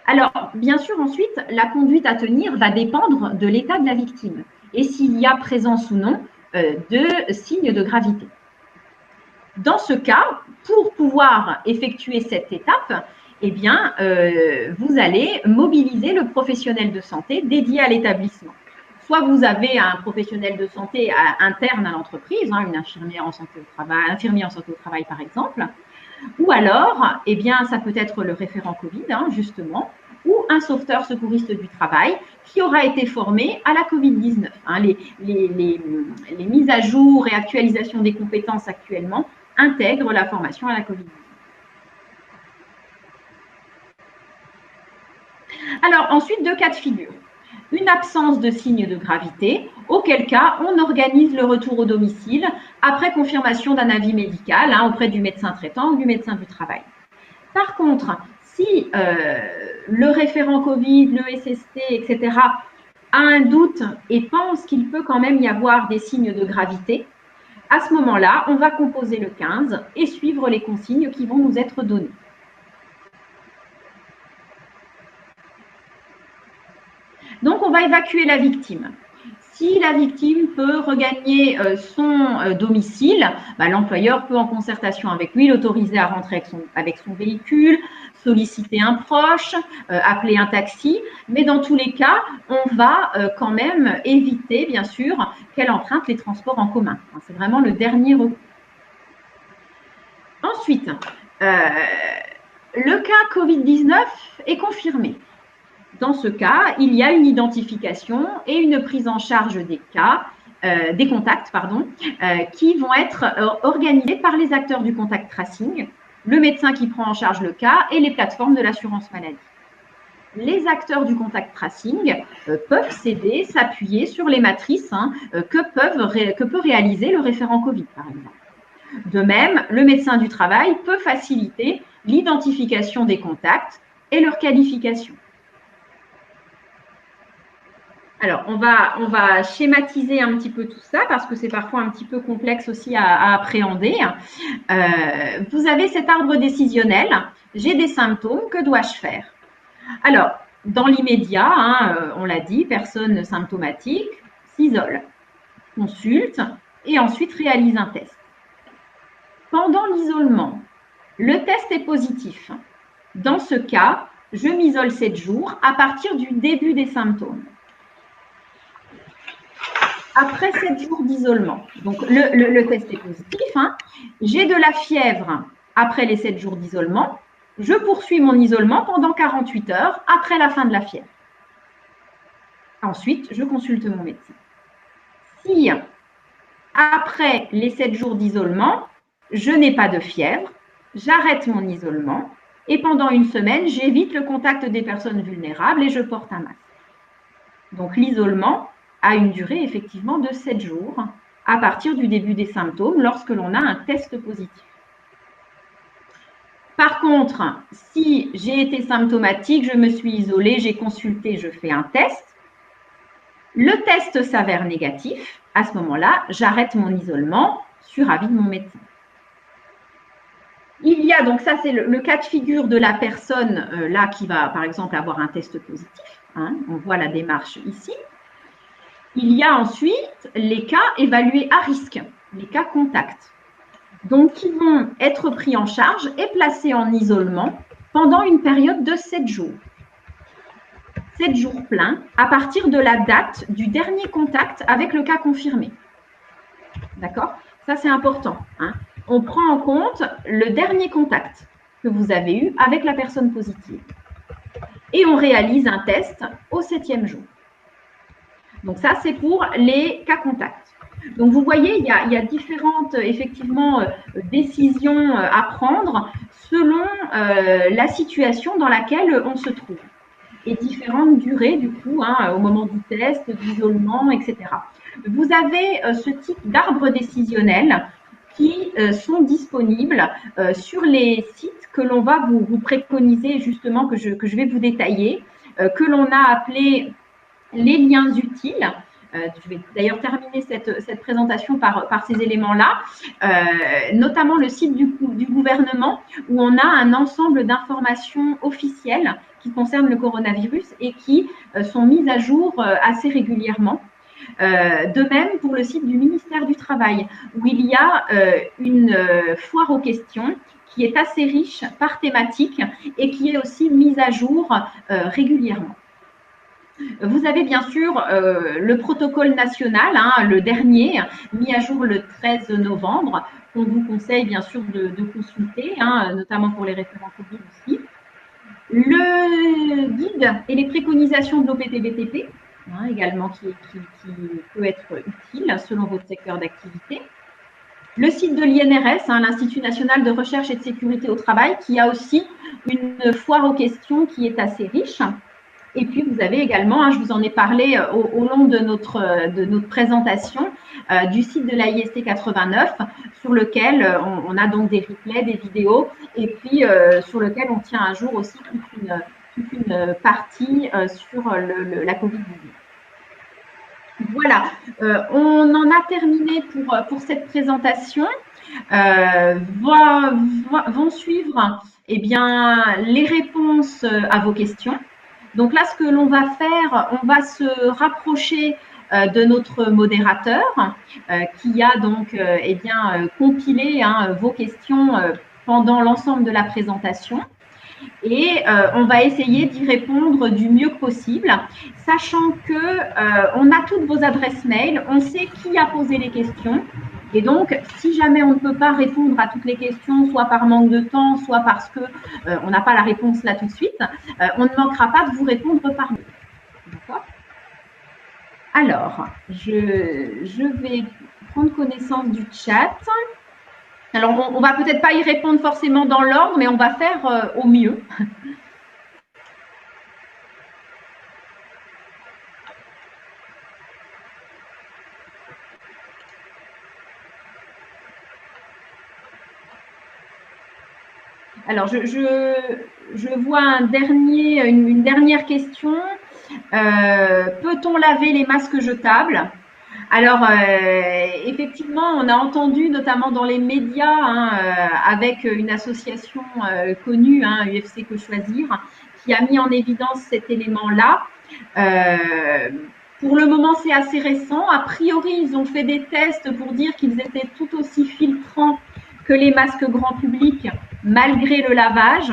Alors, bien sûr, ensuite, la conduite à tenir va dépendre de l'état de la victime et s'il y a présence ou non de signes de gravité. Dans ce cas, pour pouvoir effectuer cette étape, eh bien, vous allez mobiliser le professionnel de santé dédié à l'établissement. Soit vous avez un professionnel de santé interne à l'entreprise, une infirmière en santé au travail, infirmier en santé au travail par exemple, ou alors, eh bien, ça peut être le référent Covid, justement, ou un sauveteur secouriste du travail qui aura été formé à la Covid-19. Les mises à jour et actualisations des compétences actuellement intègrent la formation à la Covid-19. Alors, ensuite, 2 cas de figure. Une absence de signe de gravité, auquel cas on organise le retour au domicile après confirmation d'un avis médical auprès du médecin traitant ou du médecin du travail. Par contre, si le référent Covid, le SST, etc., a un doute et pense qu'il peut quand même y avoir des signes de gravité, à ce moment-là, on va composer le 15 et suivre les consignes qui vont nous être données. Donc, on va évacuer la victime. Si la victime peut regagner son domicile, l'employeur peut, en concertation avec lui, l'autoriser à rentrer avec son véhicule, solliciter un proche, appeler un taxi. Mais dans tous les cas, on va quand même éviter, bien sûr, qu'elle emprunte les transports en commun. C'est vraiment le dernier recours. Ensuite, le cas Covid-19 est confirmé. Dans ce cas, il y a une identification et une prise en charge des cas, des contacts, qui vont être organisés par les acteurs du contact tracing, le médecin qui prend en charge le cas et les plateformes de l'assurance maladie. Les acteurs du contact tracing peuvent s'aider, s'appuyer sur les matrices que peut réaliser le référent Covid, par exemple. De même, le médecin du travail peut faciliter l'identification des contacts et leur qualification. Alors, on va schématiser un petit peu tout ça parce que c'est parfois un petit peu complexe aussi à appréhender. Vous avez cet arbre décisionnel. J'ai des symptômes, que dois-je faire? Alors, dans l'immédiat, on l'a dit, personne symptomatique s'isole, consulte et ensuite réalise un test. Pendant l'isolement, le test est positif. Dans ce cas, je m'isole 7 jours à partir du début des symptômes. Après 7 jours d'isolement, donc le test est positif, j'ai de la fièvre après les 7 jours d'isolement, je poursuis mon isolement pendant 48 heures après la fin de la fièvre. Ensuite, je consulte mon médecin. Si après les 7 jours d'isolement, je n'ai pas de fièvre, j'arrête mon isolement et pendant une semaine, j'évite le contact des personnes vulnérables et je porte un masque. Donc l'isolement a une durée effectivement de 7 jours à partir du début des symptômes lorsque l'on a un test positif. Par contre, si j'ai été symptomatique, je me suis isolée, j'ai consulté, je fais un test, le test s'avère négatif, à ce moment-là, j'arrête mon isolement sur avis de mon médecin. Il y a donc, ça c'est le cas de figure de la personne là qui va par exemple avoir un test positif, hein, on voit la démarche ici. Il y a ensuite les cas évalués à risque, les cas contacts, donc qui vont être pris en charge et placés en isolement pendant une période de 7 jours. 7 jours pleins à partir de la date du dernier contact avec le cas confirmé. D'accord? Ça, c'est important, hein. On prend en compte le dernier contact que vous avez eu avec la personne positive. Et on réalise un test au 7e jour. Donc ça, c'est pour les cas contacts. Donc vous voyez, il y a différentes, effectivement, décisions à prendre selon la situation dans laquelle on se trouve. Et différentes durées, du coup, hein, au moment du test, d'isolement, etc. Vous avez ce type d'arbres décisionnels qui sont disponibles sur les sites que l'on va vous préconiser, justement, que je vais vous détailler, que l'on a appelé les liens utiles. Je vais d'ailleurs terminer cette présentation par ces éléments-là, notamment le site du gouvernement où on a un ensemble d'informations officielles qui concernent le coronavirus et qui sont mises à jour assez régulièrement. De même pour le site du ministère du Travail où il y a une foire aux questions qui est assez riche par thématique et qui est aussi mise à jour régulièrement. Vous avez bien sûr le protocole national, hein, le dernier, mis à jour le 13 novembre, qu'on vous conseille bien sûr de consulter, hein, notamment pour les référents Covid aussi. Le guide et les préconisations de l'OPTBTP, hein, également qui peut être utile selon votre secteur d'activité. Le site de l'INRS, hein, l'Institut national de recherche et de sécurité au travail, qui a aussi une foire aux questions qui est assez riche. Et puis, vous avez également, hein, je vous en ai parlé au long de notre présentation, du site de l'AIST 89, sur lequel on a donc des replays, des vidéos, et puis sur lequel on tient à jour aussi toute une partie sur la Covid-19. Voilà, on en a terminé pour cette présentation. Vont suivre les réponses à vos questions. Donc là, ce que l'on va faire, on va se rapprocher de notre modérateur qui a donc compilé vos questions pendant l'ensemble de la présentation. Et on va essayer d'y répondre du mieux possible, sachant que on a toutes vos adresses mail, on sait qui a posé les questions. Et donc, si jamais on ne peut pas répondre à toutes les questions, soit par manque de temps, soit parce que on n'a pas la réponse là tout de suite, on ne manquera pas de vous répondre par mail. D'accord ? Alors, je vais prendre connaissance du chat. Alors, on va peut-être pas y répondre forcément dans l'ordre, mais on va faire au mieux. Alors, je vois une dernière question. Peut-on laver les masques jetables ? Alors, effectivement, on a entendu, notamment dans les médias, avec une association connue, UFC Que Choisir, qui a mis en évidence cet élément-là. Pour le moment, c'est assez récent. A priori, ils ont fait des tests pour dire qu'ils étaient tout aussi filtrants que les masques grand public, malgré le lavage.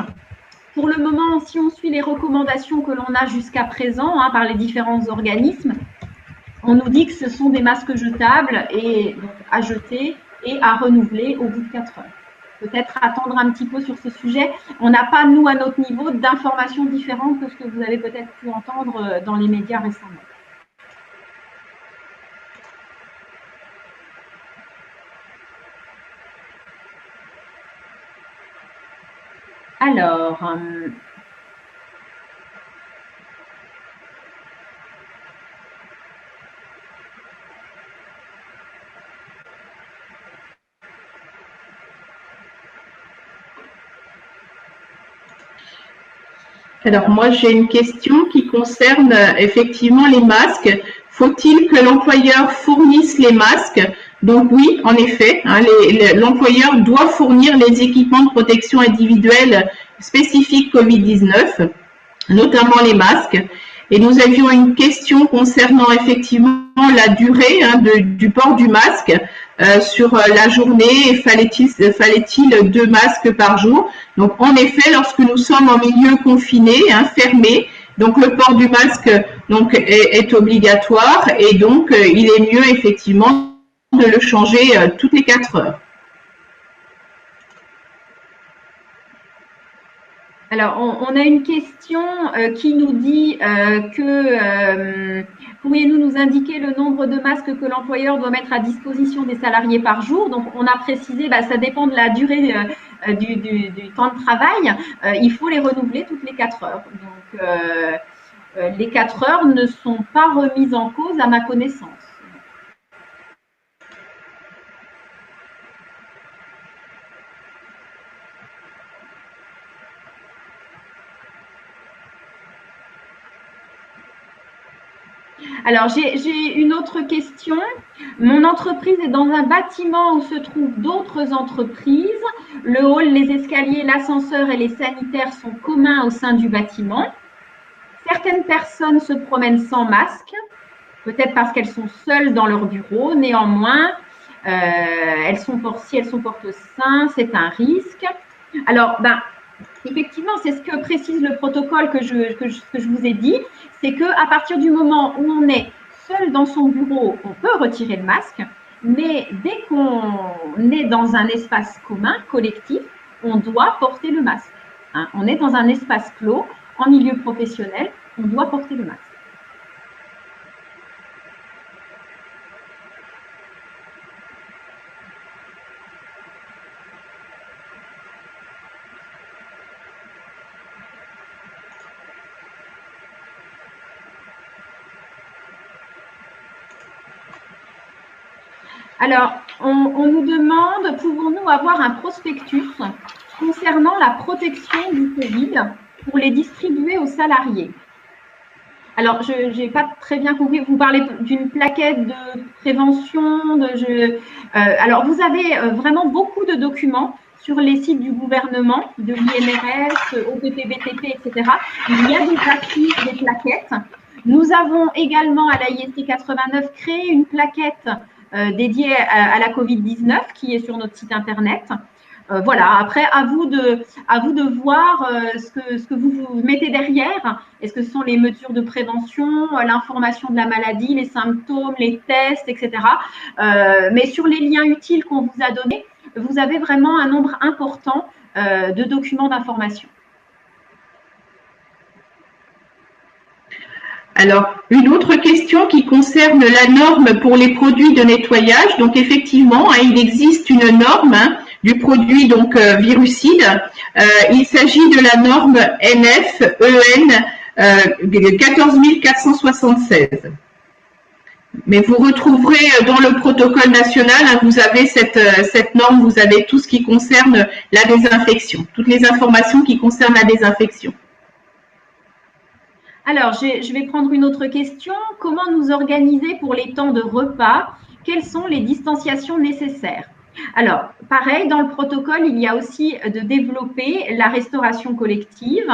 Pour le moment, si on suit les recommandations que l'on a jusqu'à présent par les différents organismes, on nous dit que ce sont des masques jetables et donc à jeter et à renouveler au bout de 4 heures. Peut-être attendre un petit peu sur ce sujet. On n'a pas, nous, à notre niveau, d'informations différentes que ce que vous avez peut-être pu entendre dans les médias récemment. Alors, Alors moi j'ai une question qui concerne effectivement les masques. Faut-il que l'employeur fournisse les masques? Donc oui, en effet, hein, l'employeur doit fournir les équipements de protection individuelle spécifiques Covid-19, notamment les masques. Et nous avions une question concernant effectivement la durée du port du masque sur la journée. Fallait-il 2 masques par jour? Donc en effet, lorsque nous sommes en milieu confiné, fermé, donc le port du masque donc est obligatoire et donc il est mieux effectivement de le changer toutes les 4 heures. Alors, on a une question qui nous dit pourriez-nous nous indiquer le nombre de masques que l'employeur doit mettre à disposition des salariés par jour? Donc, on a précisé, ça dépend de la durée du temps de travail. Il faut les renouveler toutes les 4 heures. Donc, les 4 heures ne sont pas remises en cause à ma connaissance. Alors, j'ai une autre question. Mon entreprise est dans un bâtiment où se trouvent d'autres entreprises. Le hall, les escaliers, l'ascenseur et les sanitaires sont communs au sein du bâtiment. Certaines personnes se promènent sans masque, peut-être parce qu'elles sont seules dans leur bureau. Néanmoins, si elles sont porteuses sains, c'est un risque. Alors, effectivement, c'est ce que précise le protocole que je vous ai dit, c'est qu'à partir du moment où on est seul dans son bureau, on peut retirer le masque, mais dès qu'on est dans un espace commun, collectif, on doit porter le masque. On est dans un espace clos, en milieu professionnel, on doit porter le masque. Alors, on nous demande, pouvons-nous avoir un prospectus concernant la protection du Covid pour les distribuer aux salariés? Alors, je n'ai pas très bien compris. Vous parlez d'une plaquette de prévention. Alors, vous avez vraiment beaucoup de documents sur les sites du gouvernement, de l'INRS, OPPBTP, etc. Il y a des affiches, des plaquettes. Nous avons également à l'AIST 89 créé une plaquette dédiée à la Covid-19 qui est sur notre site internet. Voilà, après, à vous de voir ce que vous mettez derrière. Est-ce que ce sont les mesures de prévention, l'information de la maladie, les symptômes, les tests, etc. Mais sur les liens utiles qu'on vous a donnés, vous avez vraiment un nombre important de documents d'information. Alors, une autre question qui concerne la norme pour les produits de nettoyage. Donc, effectivement, il existe une norme du produit donc virucide. Il s'agit de la norme NF-EN 14476. Mais vous retrouverez dans le protocole national, vous avez cette norme, vous avez tout ce qui concerne la désinfection, toutes les informations qui concernent la désinfection. Alors, je vais prendre une autre question. Comment nous organiser pour les temps de repas? Quelles sont les distanciations nécessaires? Alors, pareil, dans le protocole, il y a aussi de développer la restauration collective.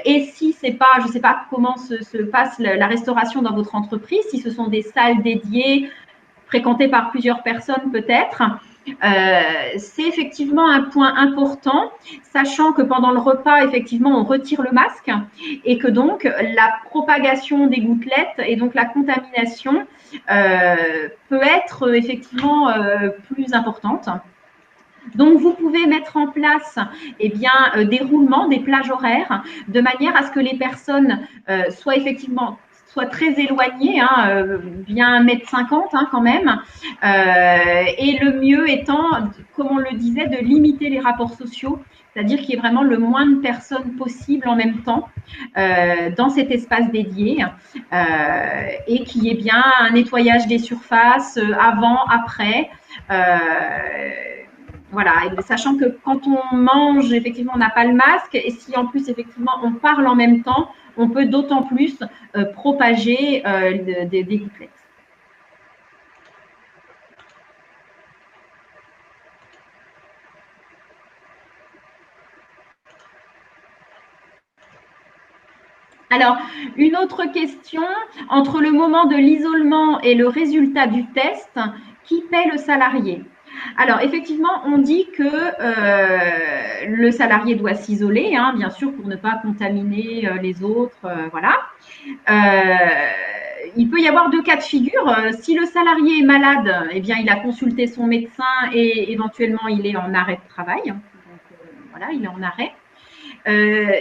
Et si c'est pas, je ne sais pas comment se passe la restauration dans votre entreprise, si ce sont des salles dédiées, fréquentées par plusieurs personnes peut-être, c'est effectivement un point important, sachant que pendant le repas, effectivement, on retire le masque et que donc la propagation des gouttelettes et donc la contamination peut être effectivement plus importante. Donc, vous pouvez mettre en place des roulements, des plages horaires, de manière à ce que les personnes soient très éloignées, bien 1,50 m quand même, et le mieux étant, comme on le disait, de limiter les rapports sociaux c'est-à-dire qu'il y ait vraiment le moins de personnes possible en même temps dans cet espace dédié et qu'il y ait bien un nettoyage des surfaces avant, après. Voilà, et sachant que quand on mange, effectivement, on n'a pas le masque, et si en plus, effectivement, on parle en même temps, on peut d'autant plus propager des gouttelettes. Alors, une autre question, entre le moment de l'isolement et le résultat du test, qui paie le salarié? Alors, effectivement, on dit que le salarié doit s'isoler, hein, bien sûr, pour ne pas contaminer les autres. Voilà. Il peut y avoir deux cas de figure. Si le salarié est malade, eh bien, il a consulté son médecin et éventuellement, il est en arrêt de travail. Donc, voilà, il est en arrêt.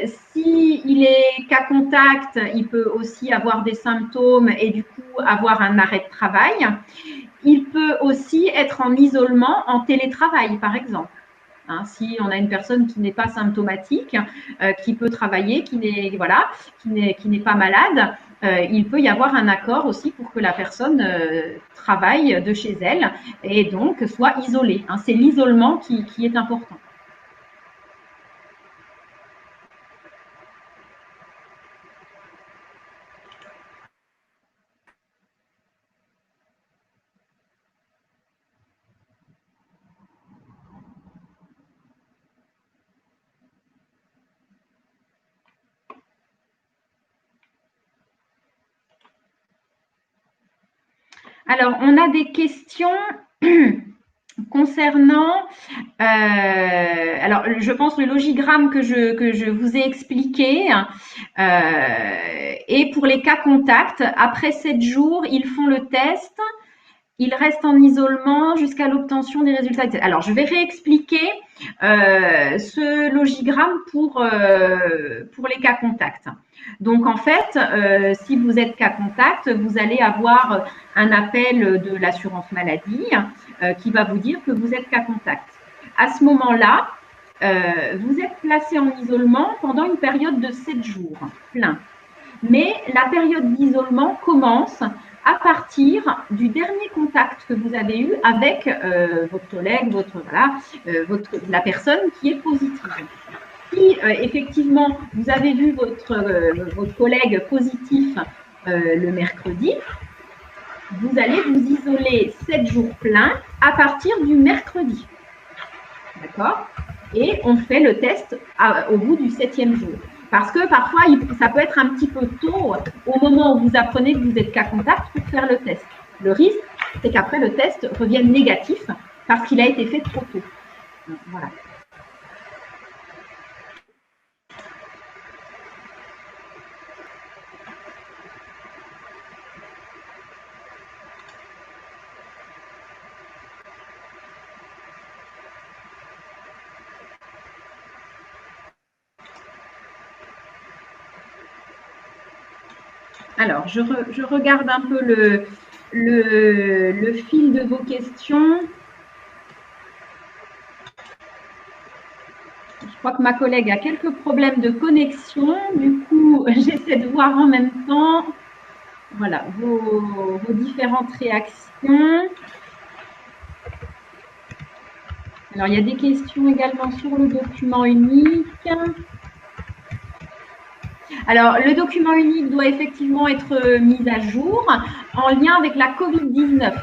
S'il est cas contact, il peut aussi avoir des symptômes et du coup avoir un arrêt de travail. Il peut aussi être en isolement en télétravail, par exemple. Hein, si on a une personne qui n'est pas symptomatique, qui peut travailler, qui n'est pas malade, il peut y avoir un accord aussi pour que la personne travaille de chez elle et donc soit isolée. Hein, c'est l'isolement qui est important. Alors, on a des questions concernant, alors je pense le logigramme que je vous ai expliqué, et pour les cas contacts, après 7 jours, ils font le test, ils restent en isolement jusqu'à l'obtention des résultats. Alors, je vais réexpliquer ce logigramme pour les cas contacts. Donc, en fait, si vous êtes cas contact, vous allez avoir un appel de l'assurance maladie qui va vous dire que vous êtes cas contact. À ce moment-là, vous êtes placé en isolement pendant une période de 7 jours plein. Mais la période d'isolement commence à partir du dernier contact que vous avez eu avec votre collègue, la personne qui est positive. Si effectivement vous avez vu votre collègue positif le mercredi, vous allez vous isoler 7 jours pleins à partir du mercredi. D'accord? Et on fait le test au bout du 7e jour. Parce que parfois, ça peut être un petit peu tôt au moment où vous apprenez que vous êtes cas contact pour faire le test. Le risque, c'est qu'après le test revienne négatif parce qu'il a été fait trop tôt. Voilà. Alors, je regarde un peu le fil de vos questions. Je crois que ma collègue a quelques problèmes de connexion. Du coup, j'essaie de voir en même temps voilà, vos différentes réactions. Alors, il y a des questions également sur le document unique. Alors, le document unique doit effectivement être mis à jour en lien avec la Covid-19.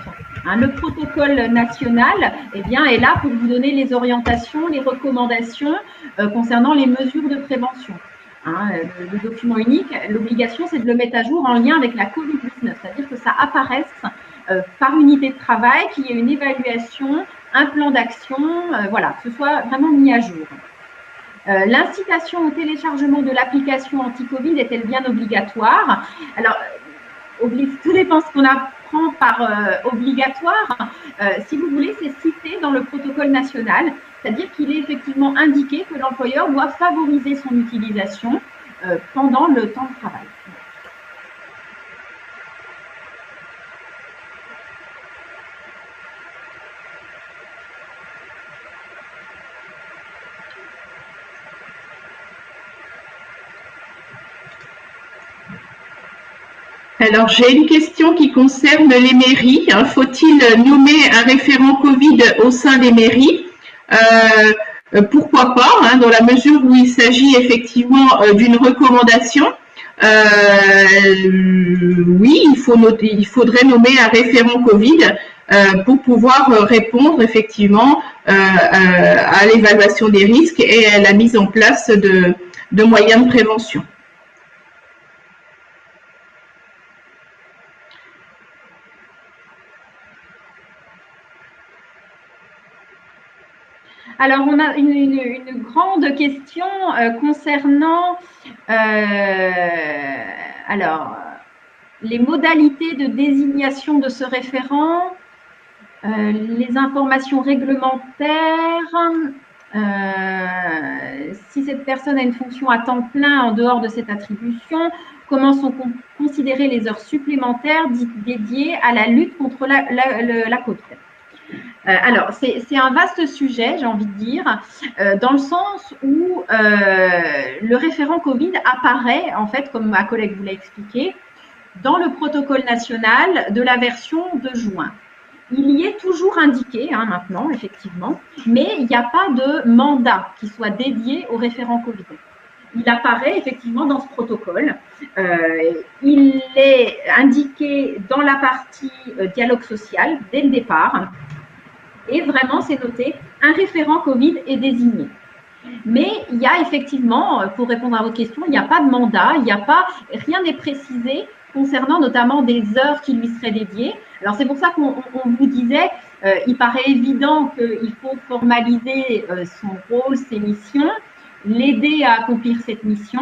Hein, le protocole national est là pour vous donner les orientations, les recommandations concernant les mesures de prévention. Hein, le document unique, l'obligation, c'est de le mettre à jour en lien avec la Covid-19, c'est-à-dire que ça apparaisse par unité de travail, qu'il y ait une évaluation, un plan d'action, voilà, que ce soit vraiment mis à jour. L'incitation au téléchargement de l'application anti-Covid est-elle bien obligatoire? Alors, tout dépend ce qu'on apprend par obligatoire. Si vous voulez, c'est cité dans le protocole national, c'est-à-dire qu'il est effectivement indiqué que l'employeur doit favoriser son utilisation pendant le temps de travail. Alors, j'ai une question qui concerne les mairies. Faut-il nommer un référent Covid au sein des mairies? Pourquoi pas, hein, dans la mesure où il s'agit effectivement d'une recommandation. Oui, il faudrait nommer un référent Covid pour pouvoir répondre effectivement à l'évaluation des risques et à la mise en place de moyens de prévention. Alors, on a une grande question concernant les modalités de désignation de ce référent, les informations réglementaires, si cette personne a une fonction à temps plein en dehors de cette attribution, comment sont considérées les heures supplémentaires dédiées à la lutte contre la Covid. Alors, c'est un vaste sujet, j'ai envie de dire, dans le sens où le référent Covid apparaît, en fait, comme ma collègue vous l'a expliqué, dans le protocole national de la version de juin. Il y est toujours indiqué, hein, maintenant, effectivement, mais il n'y a pas de mandat qui soit dédié au référent Covid. Il apparaît effectivement dans ce protocole. Il est indiqué dans la partie dialogue social dès le départ. Et vraiment, c'est noté, un référent Covid est désigné. Mais il y a effectivement, pour répondre à votre question, il n'y a pas de mandat, rien n'est précisé concernant notamment des heures qui lui seraient dédiées. Alors c'est pour ça qu'on vous disait, il paraît évident qu'il faut formaliser son rôle, ses missions, l'aider à accomplir cette mission.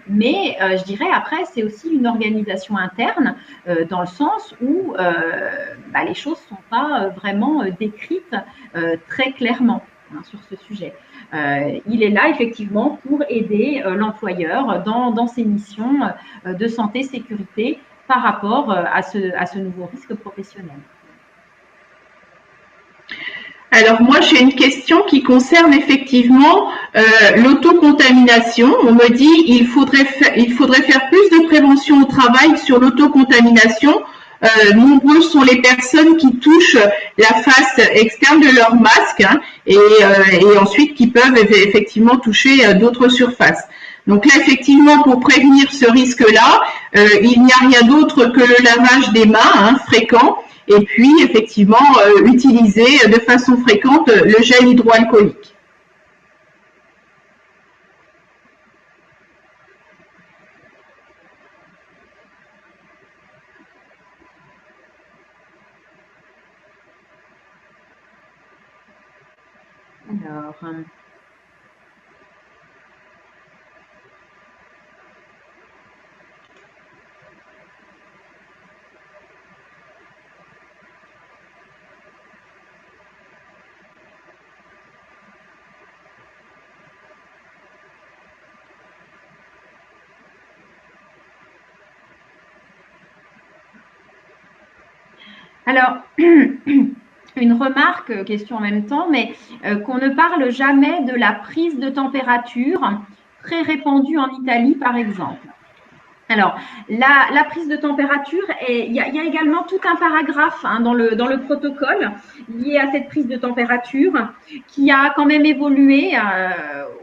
Mais je dirais après, c'est aussi une organisation interne dans le sens où les choses ne sont pas vraiment décrites très clairement, hein, sur ce sujet. Il est là effectivement pour aider l'employeur dans ses missions de santé, sécurité par rapport à ce nouveau risque professionnel. Alors moi j'ai une question qui concerne effectivement l'autocontamination. On me dit il faudrait faire plus de prévention au travail sur l'autocontamination. Nombreuses sont les personnes qui touchent la face externe de leur masque, hein, et ensuite qui peuvent effectivement toucher d'autres surfaces. Donc là, effectivement, pour prévenir ce risque-là, il n'y a rien d'autre que le lavage des mains, hein, fréquent, et puis effectivement utiliser de façon fréquente le gel hydroalcoolique. Alors, une remarque, question en même temps, mais qu'on ne parle jamais de la prise de température très répandue en Italie, par exemple. Alors, la prise de température, il y a également tout un paragraphe, hein, dans le protocole lié à cette prise de température qui a quand même évolué.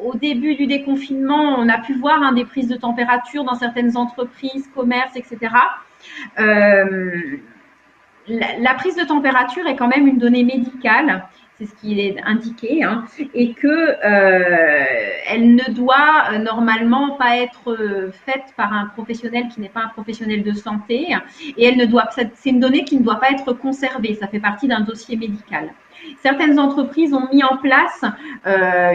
Au début du déconfinement, on a pu voir, hein, des prises de température dans certaines entreprises, commerces, etc. La prise de température est quand même une donnée médicale, c'est ce qui est indiqué, hein, et que elle ne doit normalement pas être faite par un professionnel qui n'est pas un professionnel de santé, et c'est une donnée qui ne doit pas être conservée, ça fait partie d'un dossier médical. Certaines entreprises ont mis en place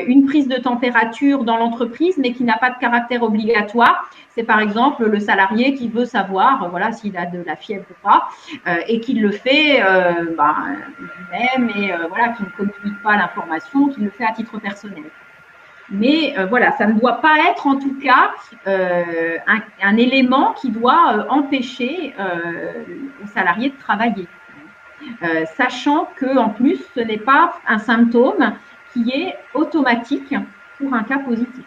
une prise de température dans l'entreprise, mais qui n'a pas de caractère obligatoire. C'est par exemple le salarié qui veut savoir, voilà, s'il a de la fièvre ou pas, et qui le fait lui-même, et voilà, qui ne communique pas l'information, qui le fait à titre personnel. Mais voilà, ça ne doit pas être en tout cas un élément qui doit empêcher le salarié de travailler. Sachant que en plus, ce n'est pas un symptôme qui est automatique pour un cas positif.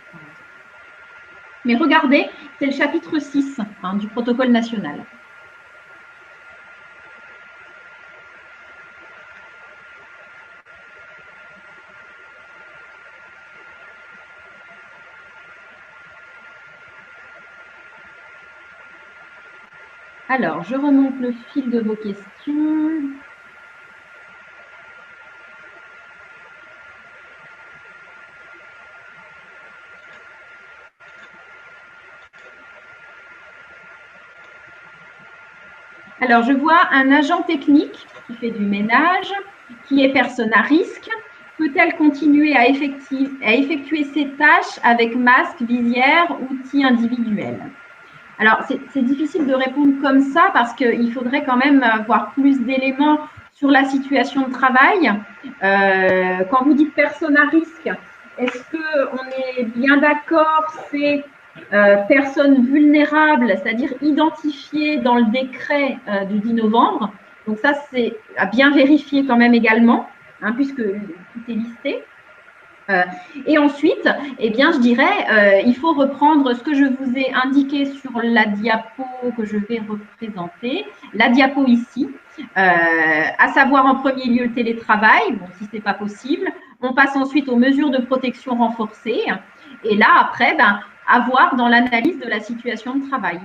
Mais regardez, c'est le chapitre 6, hein, du protocole national. Alors, je remonte le fil de vos questions. Alors, je vois un agent technique qui fait du ménage, qui est personne à risque. Peut-elle continuer à effectuer ses tâches avec masque, visière, outils individuels? Alors, c'est difficile de répondre comme ça parce qu'il faudrait quand même avoir plus d'éléments sur la situation de travail. Quand vous dites personne à risque, est-ce qu'on est bien d'accord, c'est personnes vulnérables, c'est-à-dire identifiées dans le décret du 10 novembre. Donc ça, c'est à bien vérifier quand même également, hein, puisque tout est listé. Et ensuite, eh bien, je dirais, il faut reprendre ce que je vous ai indiqué sur la diapo que je vais représenter, la diapo ici, à savoir en premier lieu le télétravail, bon, si ce n'est pas possible. On passe ensuite aux mesures de protection renforcées. Et là, après, ben, à voir dans l'analyse de la situation de travail.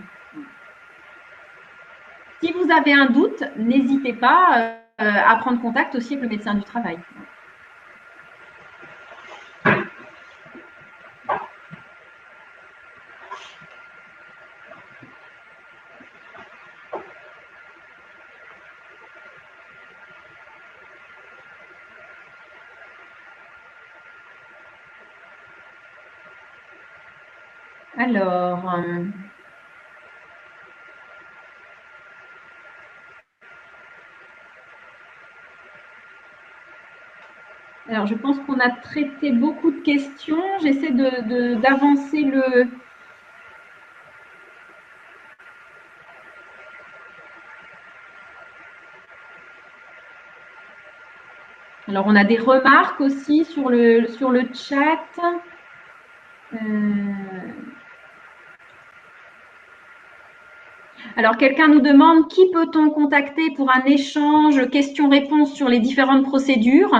Si vous avez un doute, n'hésitez pas à prendre contact aussi avec le médecin du travail. Alors, je pense qu'on a traité beaucoup de questions. J'essaie d'avancer le... Alors, on a des remarques aussi sur le chat. Alors, quelqu'un nous demande qui peut-on contacter pour un échange, questions-réponses sur les différentes procédures.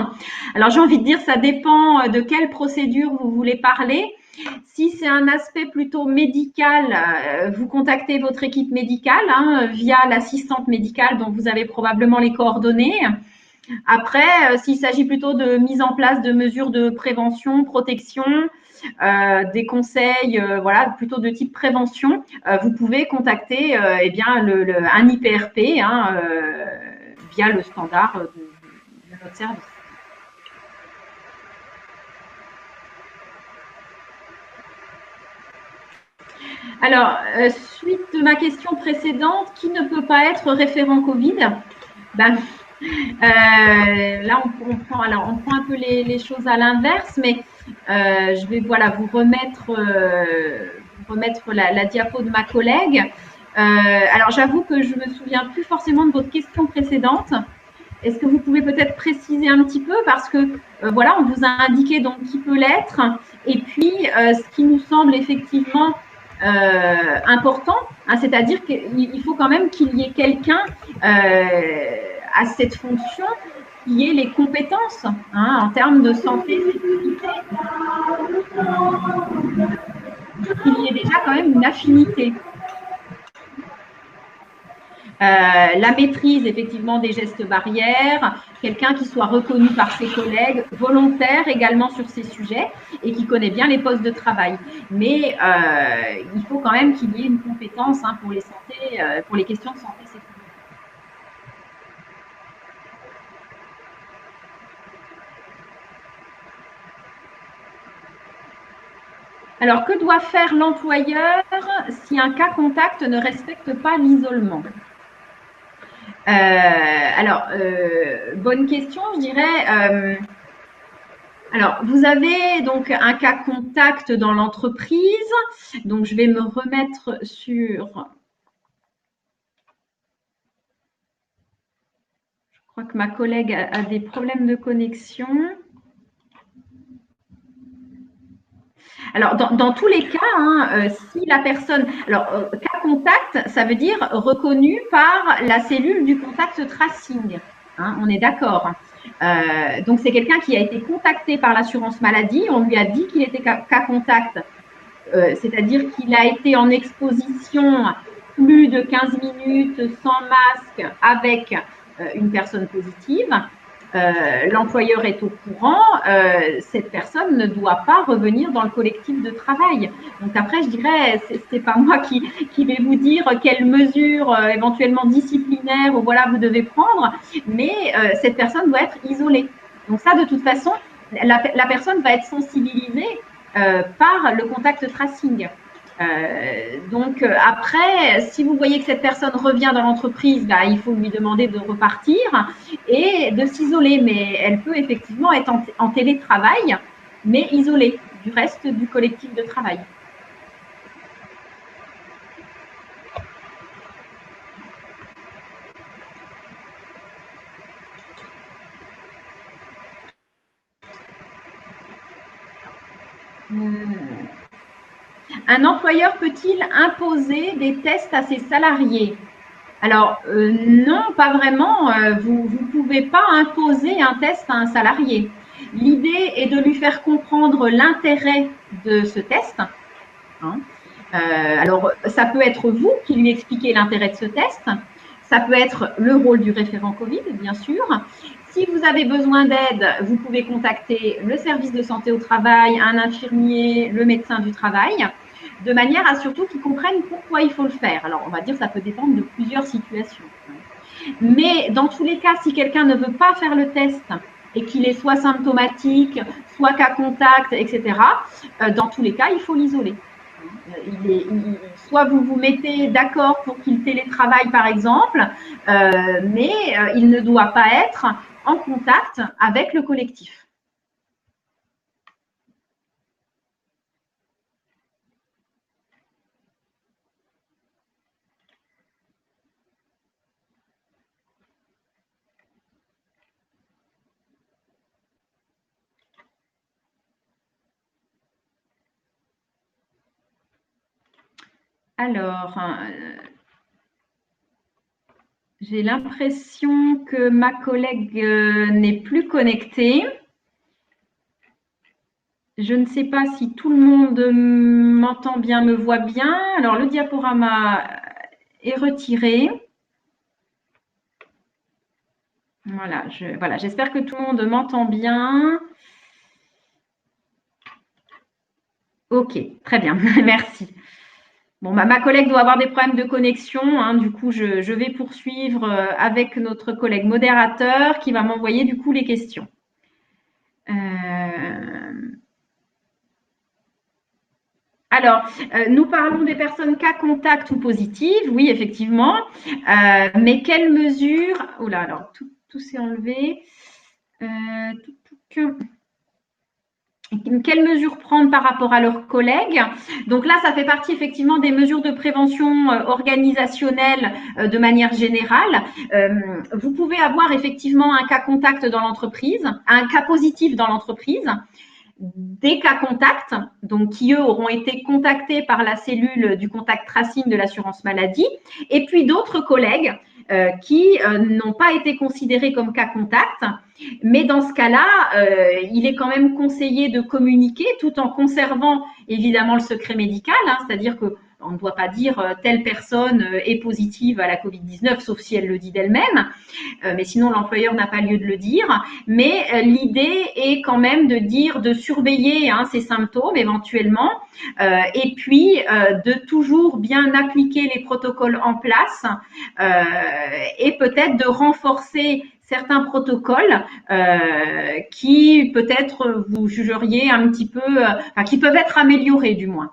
Alors, j'ai envie de dire, ça dépend de quelle procédure vous voulez parler. Si c'est un aspect plutôt médical, vous contactez votre équipe médicale hein, via l'assistante médicale dont vous avez probablement les coordonnées. Après, s'il s'agit plutôt de mise en place de mesures de prévention, protection, des conseils, voilà, plutôt de type prévention, vous pouvez contacter eh bien, un IPRP hein, via le standard de notre service. Alors, suite de ma question précédente, qui ne peut pas être référent Covid? Ben, là, on prend un peu les choses à l'inverse, mais je vais voilà, vous remettre la diapo de ma collègue. Alors, j'avoue que je ne me souviens plus forcément de votre question précédente. Est-ce que vous pouvez peut-être préciser un petit peu parce que voilà, on vous a indiqué donc qui peut l'être et puis ce qui nous semble effectivement important, hein, c'est-à-dire qu'il faut quand même qu'il y ait quelqu'un à cette fonction qui ait les compétences hein, en termes de santé et sécurité, qu'il y ait déjà quand même une affinité. La maîtrise effectivement des gestes barrières, quelqu'un qui soit reconnu par ses collègues, volontaire également sur ces sujets et qui connaît bien les postes de travail. Mais il faut quand même qu'il y ait une compétence hein, pour les questions de santé et sécurité. Alors, que doit faire l'employeur si un cas contact ne respecte pas l'isolement? Bonne question, je dirais. Alors, vous avez donc un cas contact dans l'entreprise. Donc, je vais me remettre sur... Je crois que ma collègue a des problèmes de connexion. Alors, dans tous les cas, hein, si la personne… Alors, cas contact, ça veut dire reconnu par la cellule du contact tracing. Hein, on est d'accord. Donc, c'est quelqu'un qui a été contacté par l'assurance maladie. On lui a dit qu'il était cas contact, c'est-à-dire qu'il a été en exposition plus de 15 minutes sans masque avec une personne positive, l'employeur est au courant, cette personne ne doit pas revenir dans le collectif de travail. Donc après, je dirais, c'est pas moi qui vais vous dire quelles mesures éventuellement disciplinaires ou voilà vous devez prendre, mais cette personne doit être isolée. Donc ça, de toute façon, la personne va être sensibilisée par le contact tracing. Donc après, si vous voyez que cette personne revient dans l'entreprise, bah, il faut lui demander de repartir et de s'isoler. Mais elle peut effectivement être en télétravail, mais isolée du reste du collectif de travail. Un employeur peut-il imposer des tests à ses salariés? Alors, non, pas vraiment. Vous ne pouvez pas imposer un test à un salarié. L'idée est de lui faire comprendre l'intérêt de ce test. Hein. Alors, ça peut être vous qui lui expliquez l'intérêt de ce test. Ça peut être le rôle du référent Covid, bien sûr. Si vous avez besoin d'aide, vous pouvez contacter le service de santé au travail, un infirmier, le médecin du travail, de manière à surtout qu'ils comprennent pourquoi il faut le faire. Alors, on va dire que ça peut dépendre de plusieurs situations. Mais dans tous les cas, si quelqu'un ne veut pas faire le test et qu'il est soit symptomatique, soit cas contact, etc., dans tous les cas, il faut l'isoler. Soit vous vous mettez d'accord pour qu'il télétravaille, par exemple, mais il ne doit pas être en contact avec le collectif. Alors, j'ai l'impression que ma collègue n'est plus connectée. Je ne sais pas si tout le monde m'entend bien, me voit bien. Alors, le diaporama est retiré. Voilà, j'espère que tout le monde m'entend bien. Ok, très bien, merci. Bon, ma collègue doit avoir des problèmes de connexion, hein, du coup, je vais poursuivre avec notre collègue modérateur qui va m'envoyer du coup les questions. Alors, nous parlons des personnes cas contact ou positives, oui, effectivement, mais quelles mesures… Oh là, alors, tout s'est enlevé. Quelles mesures prendre par rapport à leurs collègues? Donc là, ça fait partie effectivement des mesures de prévention organisationnelle de manière générale. Vous pouvez avoir effectivement un cas contact dans l'entreprise, un cas positif dans l'entreprise, des cas contacts, donc qui eux auront été contactés par la cellule du contact tracing de l'assurance maladie, et puis d'autres collègues qui n'ont pas été considérés comme cas contact. Mais dans ce cas-là, il est quand même conseillé de communiquer tout en conservant évidemment le secret médical, hein, c'est-à-dire que on ne doit pas dire telle personne est positive à la Covid-19, sauf si elle le dit d'elle-même, mais sinon l'employeur n'a pas lieu de le dire. Mais l'idée est quand même de dire, de surveiller ces symptômes éventuellement, et puis de toujours bien appliquer les protocoles en place, et peut-être de renforcer certains protocoles qui peut-être vous jugeriez un petit peu, qui peuvent être améliorés du moins.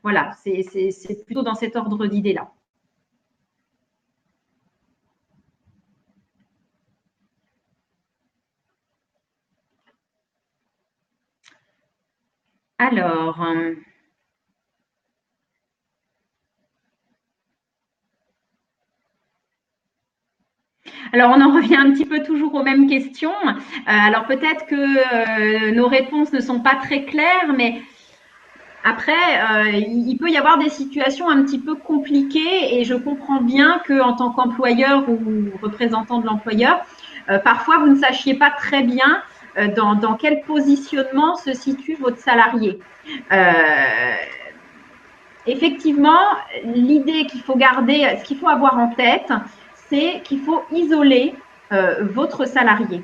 Voilà, c'est plutôt dans cet ordre d'idées-là. Alors, on en revient un petit peu toujours aux mêmes questions. Alors peut-être que nos réponses ne sont pas très claires, mais après, il peut y avoir des situations un petit peu compliquées et je comprends bien qu'en tant qu'employeur ou représentant de l'employeur, parfois vous ne sachiez pas très bien dans quel positionnement se situe votre salarié. effectivement, l'idée qu'il faut garder, ce qu'il faut avoir en tête, c'est qu'il faut isoler votre salarié.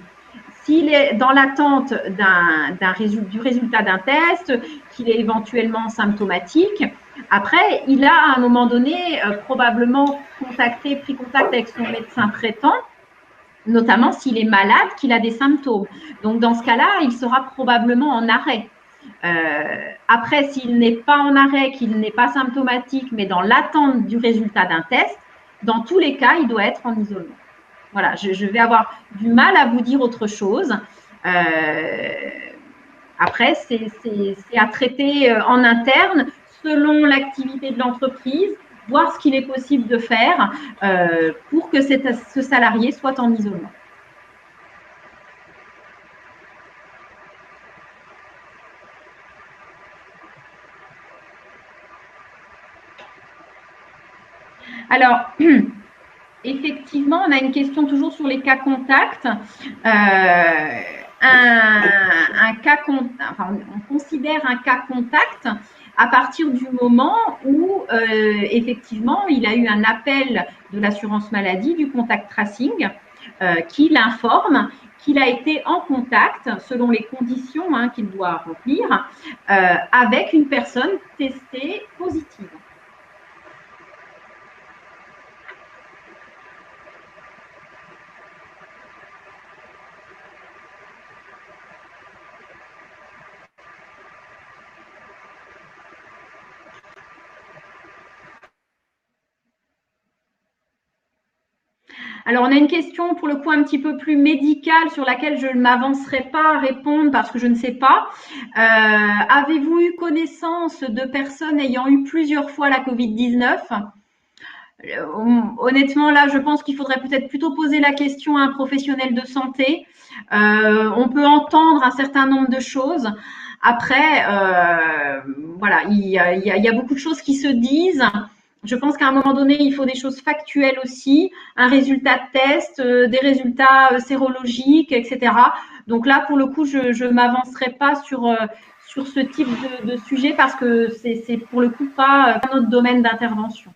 S'il est dans l'attente du résultat d'un test, qu'il est éventuellement symptomatique, après, il a à un moment donné probablement pris contact avec son médecin traitant, notamment s'il est malade, qu'il a des symptômes. Donc, dans ce cas-là, il sera probablement en arrêt. Après, s'il n'est pas en arrêt, qu'il n'est pas symptomatique, mais dans l'attente du résultat d'un test, dans tous les cas, il doit être en isolement. Voilà, je vais avoir du mal à vous dire autre chose. Après, c'est à traiter en interne selon l'activité de l'entreprise, voir ce qu'il est possible de faire pour que ce salarié soit en isolement. Alors, effectivement, on a une question toujours sur les cas contacts. On considère un cas contact à partir du moment où, effectivement, il a eu un appel de l'assurance maladie, du contact tracing, qui l'informe qu'il a été en contact, selon les conditions qu'il doit remplir, avec une personne testée positive. Alors, on a une question pour le coup un petit peu plus médicale sur laquelle je ne m'avancerai pas à répondre parce que je ne sais pas. Avez-vous eu connaissance de personnes ayant eu plusieurs fois la Covid-19 ? Honnêtement, là, je pense qu'il faudrait peut-être plutôt poser la question à un professionnel de santé. On peut entendre un certain nombre de choses. Après, voilà, il y a beaucoup de choses qui se disent. Je pense qu'à un moment donné, il faut des choses factuelles aussi, un résultat de test, des résultats sérologiques, etc. Donc là, pour le coup, je ne m'avancerai pas sur ce type de sujet parce que c'est pour le coup pas notre domaine d'intervention.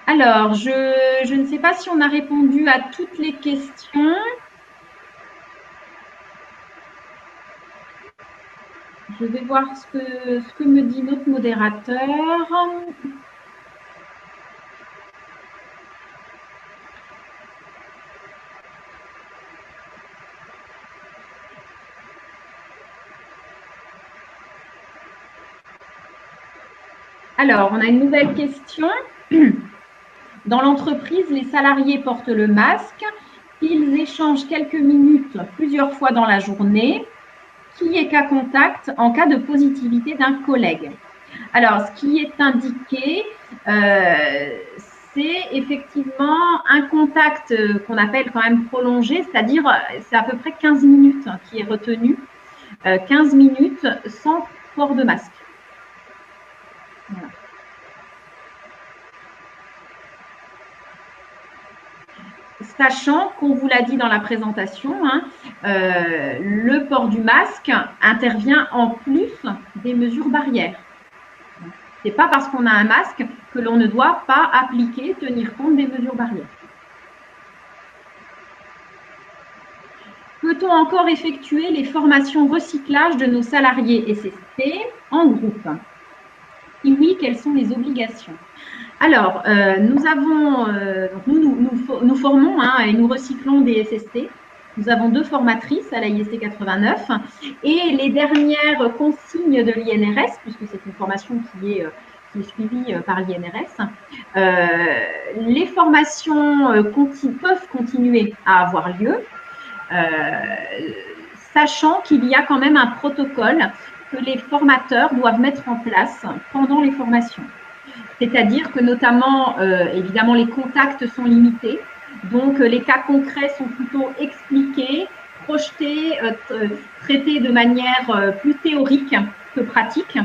Alors, je ne sais pas si on a répondu à toutes les questions. Je vais voir ce que me dit notre modérateur. Alors, on a une nouvelle question. Dans l'entreprise, les salariés portent le masque. Ils échangent quelques minutes plusieurs fois dans la journée. Qui est cas contact en cas de positivité d'un collègue? Alors, ce qui est indiqué, c'est effectivement un contact qu'on appelle quand même prolongé, c'est-à-dire c'est à peu près 15 minutes qui est retenu, 15 minutes sans port de masque. Voilà. Sachant qu'on vous l'a dit dans la présentation, le port du masque intervient en plus des mesures barrières. Ce n'est pas parce qu'on a un masque que l'on ne doit pas tenir compte des mesures barrières. Peut-on encore effectuer les formations recyclage de nos salariés SST en groupe? Et oui, quelles sont les obligations? Alors, nous formons et nous recyclons des SST. Nous avons 2 formatrices à la IST 89 et les dernières consignes de l'INRS, puisque c'est une formation qui est suivie par l'INRS, les formations peuvent continuer à avoir lieu, sachant qu'il y a quand même un protocole que les formateurs doivent mettre en place pendant les formations. C'est-à-dire que notamment, évidemment, les contacts sont limités, donc les cas concrets sont plutôt expliqués, projetés, traités de manière plus théorique que pratique,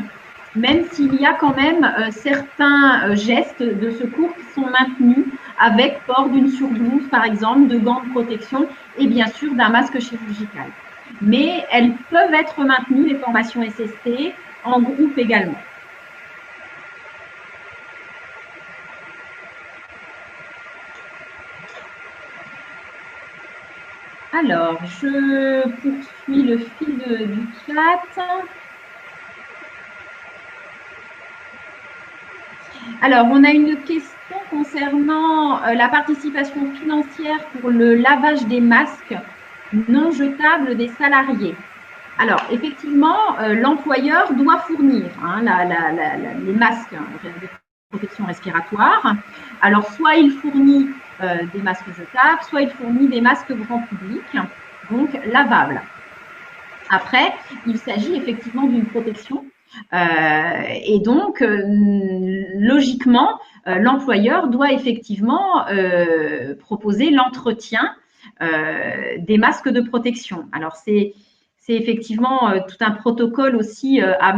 même s'il y a quand même certains gestes de secours qui sont maintenus avec port d'une surblouse, par exemple, de gants de protection et bien sûr d'un masque chirurgical. mais elles peuvent être maintenues, les formations SST, en groupe également. Alors, je poursuis le fil du chat. Alors, on a une question concernant la participation financière pour le lavage des masques non jetables des salariés. Alors, effectivement, l'employeur doit fournir les masques de protection respiratoire. Alors, soit il fournit des masques jetables, soit il fournit des masques grand public, donc lavables. Après, il s'agit effectivement d'une protection. Et donc, logiquement, l'employeur doit effectivement proposer l'entretien des masques de protection. Alors, c'est effectivement tout un protocole aussi à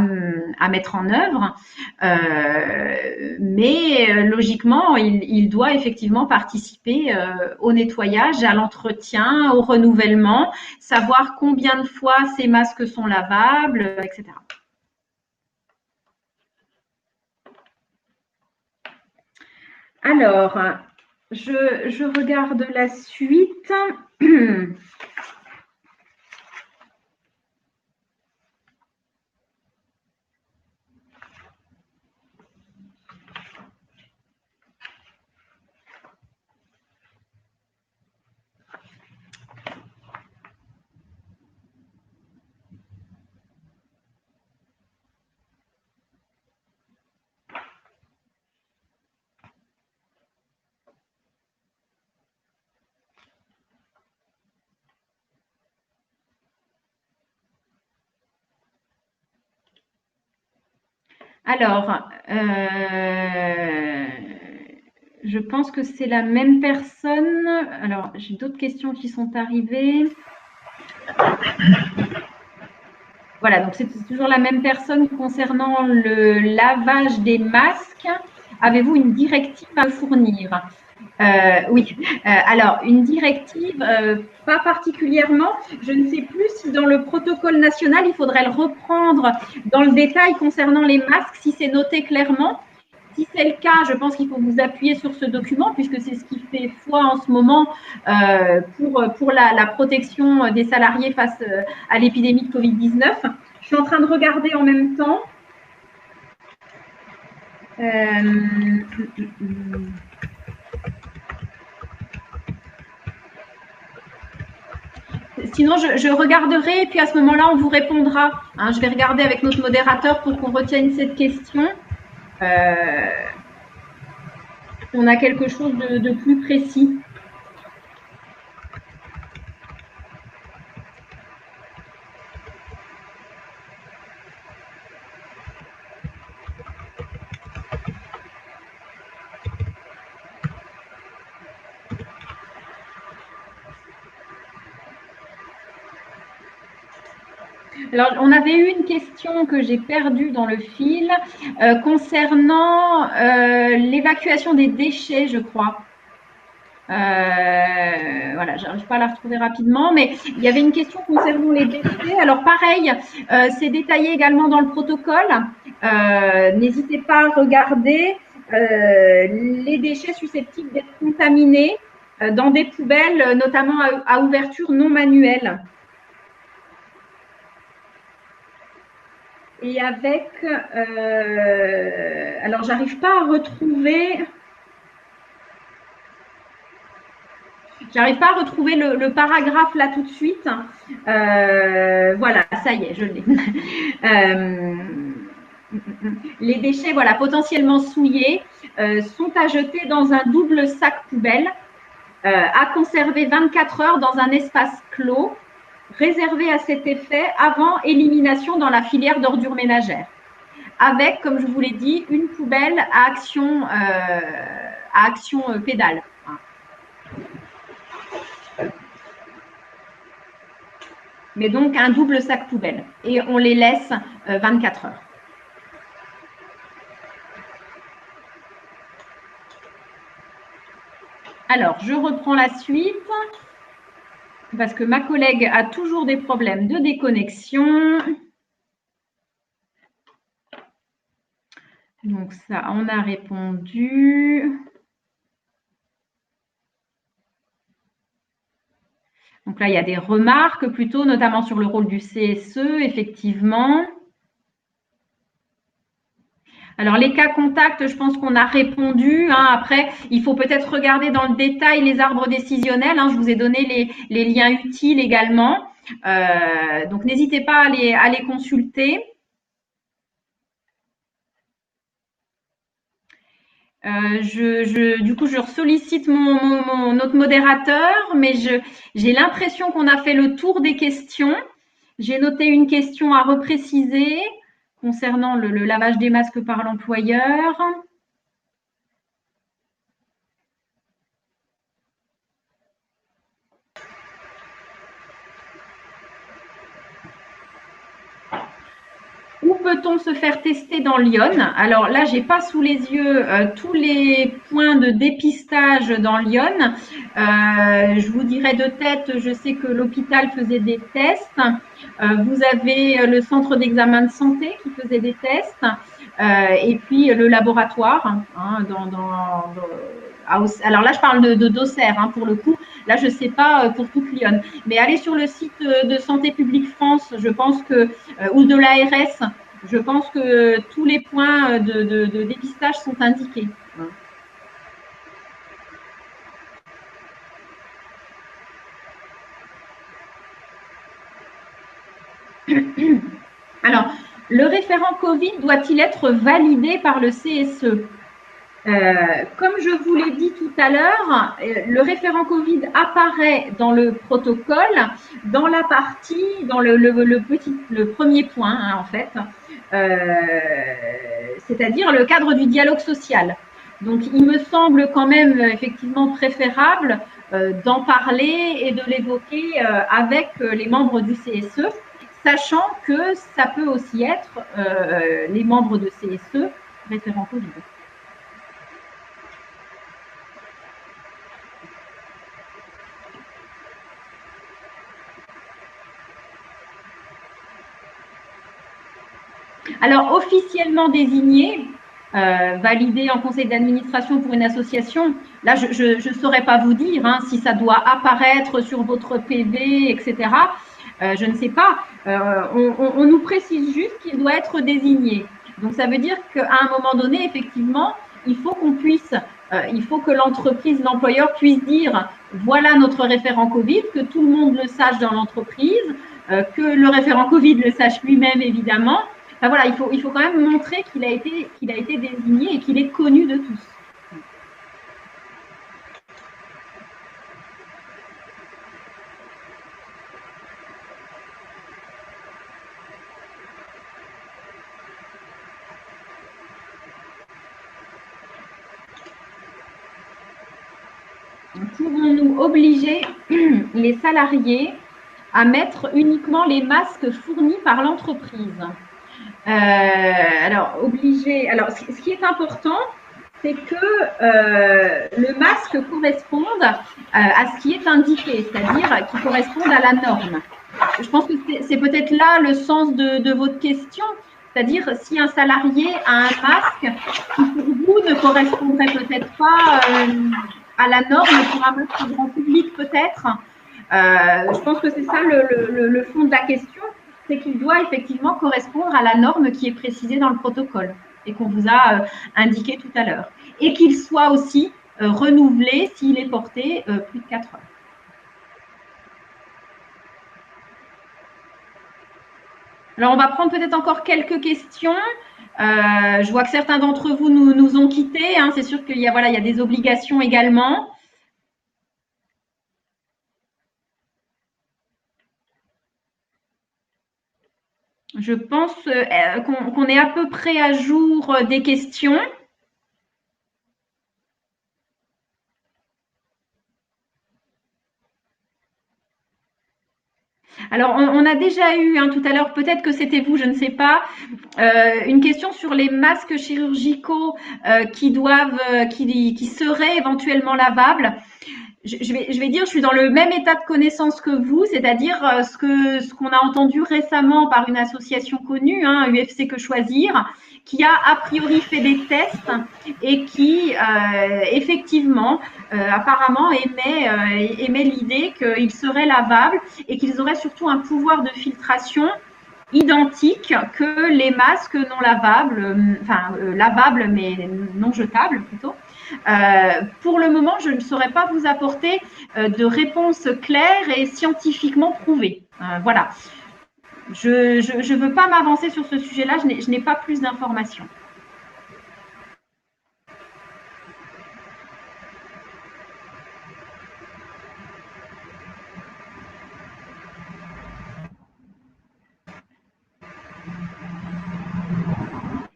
mettre en œuvre, mais logiquement, il doit effectivement participer au nettoyage, à l'entretien, au renouvellement, savoir combien de fois ces masques sont lavables, etc. Alors, je regarde la suite. Alors, je pense que c'est la même personne. Alors, j'ai d'autres questions qui sont arrivées. Voilà, donc c'est toujours la même personne concernant le lavage des masques. Avez-vous une directive à fournir? Oui, alors une directive, pas particulièrement. Je ne sais plus si dans le protocole national, il faudrait le reprendre dans le détail concernant les masques, si c'est noté clairement. Si c'est le cas, je pense qu'il faut vous appuyer sur ce document, puisque c'est ce qui fait foi en ce moment pour la protection des salariés face à l'épidémie de Covid-19. Je suis en train de regarder en même temps. Sinon, je regarderai et puis à ce moment-là, on vous répondra. Hein, je vais regarder avec notre modérateur pour qu'on retienne cette question. On a quelque chose de plus précis. Alors, on avait eu une question que j'ai perdue dans le fil concernant l'évacuation des déchets, je crois. Voilà, j'arrive pas à la retrouver rapidement, mais il y avait une question concernant les déchets. Alors pareil, c'est détaillé également dans le protocole. N'hésitez pas à regarder les déchets susceptibles d'être contaminés dans des poubelles, notamment à ouverture non manuelle. Et avec, alors j'arrive pas à retrouver. J'arrive pas à retrouver le paragraphe là tout de suite. Voilà, ça y est, je l'ai. Les déchets, voilà, potentiellement souillés, sont à jeter dans un double sac poubelle, à conserver 24 heures dans un espace clos, réservé à cet effet avant élimination dans la filière d'ordures ménagères. Avec, comme je vous l'ai dit, une poubelle à action pédale. Mais donc un double sac poubelle. Et on les laisse 24 heures. Alors, je reprends la suite. parce que ma collègue a toujours des problèmes de déconnexion. Donc ça, on a répondu. Donc là, il y a des remarques plutôt, notamment sur le rôle du CSE, effectivement. Alors, les cas contacts, je pense qu'on a répondu. Après, il faut peut-être regarder dans le détail les arbres décisionnels. Je vous ai donné les liens utiles également. Donc, n'hésitez pas à les consulter. Du coup, je sollicite notre modérateur, mais j'ai l'impression qu'on a fait le tour des questions. J'ai noté une question à repréciser concernant le lavage des masques par l'employeur. Où peut-on se faire tester dans Lyon? Alors là, j'ai pas sous les yeux tous les points de dépistage dans Lyon. Je vous dirais de tête, je sais que l'hôpital faisait des tests. Vous avez le centre d'examen de santé qui faisait des tests. Et puis le laboratoire. Alors là, je parle d'Auxerre pour le coup. Là, je ne sais pas pour toute Lyon. Mais allez sur le site de Santé publique France, je pense que, ou de l'ARS, je pense que tous les points de dépistage sont indiqués. Alors, le référent Covid doit-il être validé par le CSE? Comme je vous l'ai dit tout à l'heure, le référent Covid apparaît dans le protocole, dans la partie, dans le premier point en fait, c'est-à-dire le cadre du dialogue social. Donc, il me semble quand même effectivement préférable d'en parler et de l'évoquer avec les membres du CSE, sachant que ça peut aussi être les membres de CSE référents Covid. Alors, officiellement désigné, validé en conseil d'administration pour une association, là, je ne saurais pas vous dire si ça doit apparaître sur votre PV, etc. Je ne sais pas. On nous précise juste qu'il doit être désigné. Donc, ça veut dire qu'à un moment donné, effectivement, il faut qu'on puisse, il faut que l'entreprise, l'employeur puisse dire, voilà notre référent Covid, que tout le monde le sache dans l'entreprise, que le référent Covid le sache lui-même, évidemment. Enfin, voilà, il faut quand même montrer qu'il a été désigné et qu'il est connu de tous. Pouvons-nous obliger les salariés à mettre uniquement les masques fournis par l'entreprise? Alors, obligé. Alors, ce qui est important, c'est que le masque corresponde à ce qui est indiqué, c'est-à-dire qu'il corresponde à la norme. Je pense que c'est peut-être là le sens de votre question, c'est-à-dire si un salarié a un masque qui pour vous ne correspondrait peut-être pas à la norme pour un masque grand public peut-être. Je pense que c'est ça le fond de la question, c'est qu'il doit effectivement correspondre à la norme qui est précisée dans le protocole et qu'on vous a indiqué tout à l'heure. Et qu'il soit aussi renouvelé s'il est porté plus de 4 heures. Alors, on va prendre peut-être encore quelques questions. Je vois que certains d'entre vous nous ont quittés. C'est sûr qu'il y a des obligations également. Je pense qu'on est à peu près à jour des questions. Alors, on a déjà eu tout à l'heure, peut-être que c'était vous, je ne sais pas, une question sur les masques chirurgicaux qui seraient éventuellement lavables. je vais dire, je suis dans le même état de connaissance que vous, c'est-à-dire ce qu'on a entendu récemment par une association connue, hein, UFC Que Choisir, qui a priori fait des tests et qui effectivement apparemment émet l'idée qu'ils seraient lavables et qu'ils auraient surtout un pouvoir de filtration identique que les masques non lavables, lavables mais non jetables plutôt. Pour le moment, je ne saurais pas vous apporter de réponse claire et scientifiquement prouvée. Voilà. Je ne veux pas m'avancer sur ce sujet-là, je n'ai pas plus d'informations.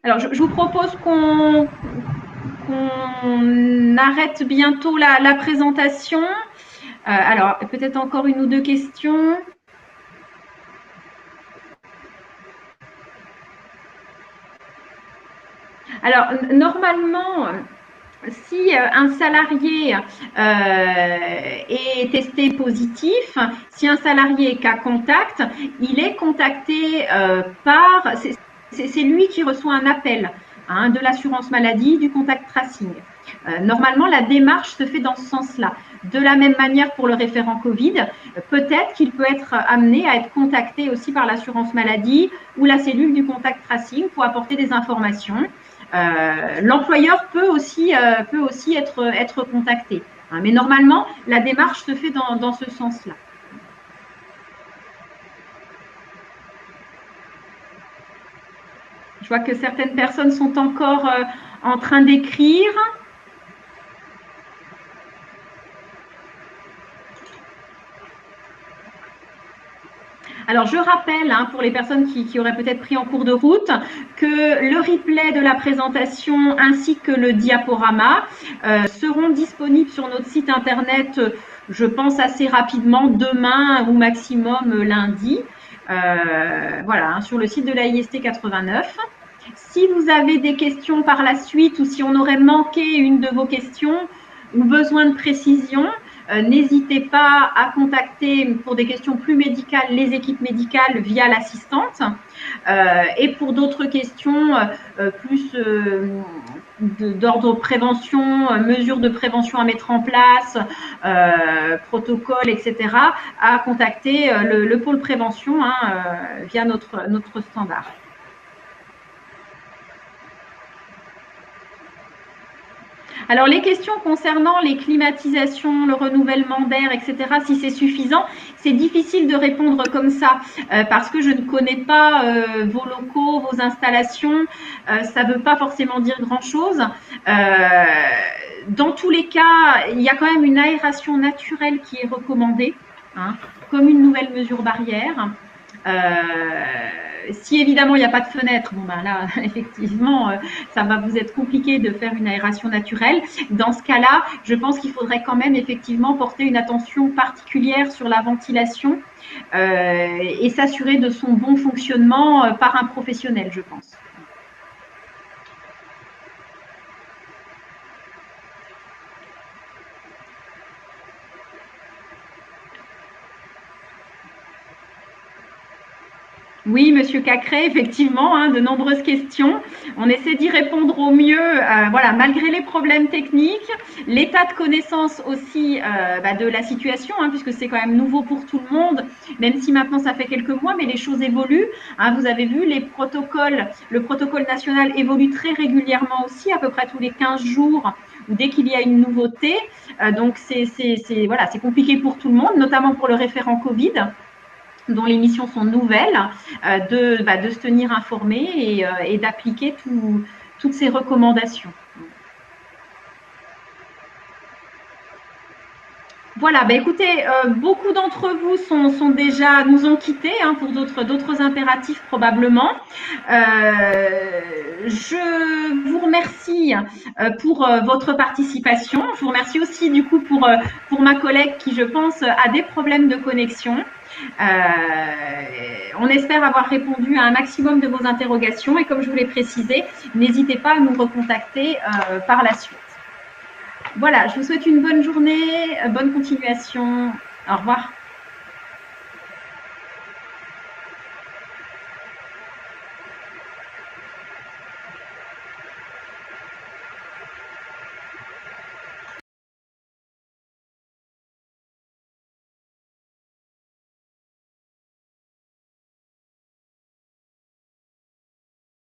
Alors, je vous propose qu'on arrête bientôt la présentation. Alors, peut-être encore une ou deux questions. Alors, normalement, si un salarié est testé positif, si un salarié est cas contact, il est contacté par... C'est lui qui reçoit un appel de l'assurance maladie, du contact tracing. Normalement, la démarche se fait dans ce sens-là. De la même manière pour le référent Covid, peut-être qu'il peut être amené à être contacté aussi par l'assurance maladie ou la cellule du contact tracing pour apporter des informations. L'employeur peut aussi être contacté. Mais normalement, la démarche se fait dans ce sens-là. Je vois que certaines personnes sont encore en train d'écrire. Alors, je rappelle, pour les personnes qui auraient peut-être pris en cours de route, que le replay de la présentation ainsi que le diaporama seront disponibles sur notre site internet, je pense assez rapidement, demain ou maximum lundi. Voilà, sur le site de l'AIST 89. Si vous avez des questions par la suite ou si on aurait manqué une de vos questions ou besoin de précision, n'hésitez pas à contacter pour des questions plus médicales les équipes médicales via l'assistante. Et pour d'autres questions plus d'ordre prévention, mesures de prévention à mettre en place, protocoles, etc., à contacter le pôle prévention via notre standard. Alors, les questions concernant les climatisations, le renouvellement d'air, etc., si c'est suffisant, c'est difficile de répondre comme ça parce que je ne connais pas vos locaux, vos installations. Ça ne veut pas forcément dire grand-chose. Dans tous les cas, il y a quand même une aération naturelle qui est recommandée, comme une nouvelle mesure barrière. Si évidemment il n'y a pas de fenêtre, bon ben là effectivement ça va vous être compliqué de faire une aération naturelle. Dans ce cas-là, je pense qu'il faudrait quand même effectivement porter une attention particulière sur la ventilation et s'assurer de son bon fonctionnement par un professionnel, je pense. Oui, Monsieur Cacré, effectivement, de nombreuses questions. On essaie d'y répondre au mieux, voilà, malgré les problèmes techniques, l'état de connaissance aussi de la situation, puisque c'est quand même nouveau pour tout le monde, même si maintenant ça fait quelques mois, mais les choses évoluent. Vous avez vu, le protocole national évolue très régulièrement aussi, à peu près tous les 15 jours, ou dès qu'il y a une nouveauté. Donc, voilà, c'est compliqué pour tout le monde, notamment pour le référent Covid, dont les missions sont nouvelles, de se tenir informé et d'appliquer toutes ces recommandations. Voilà, écoutez, beaucoup d'entre vous nous ont quittés pour d'autres impératifs probablement. Je vous remercie pour votre participation. Je vous remercie aussi du coup pour ma collègue qui, je pense, a des problèmes de connexion. On espère avoir répondu à un maximum de vos interrogations et comme je vous l'ai précisé, n'hésitez pas à nous recontacter par la suite. Voilà, je vous souhaite une bonne journée, bonne continuation. Au revoir.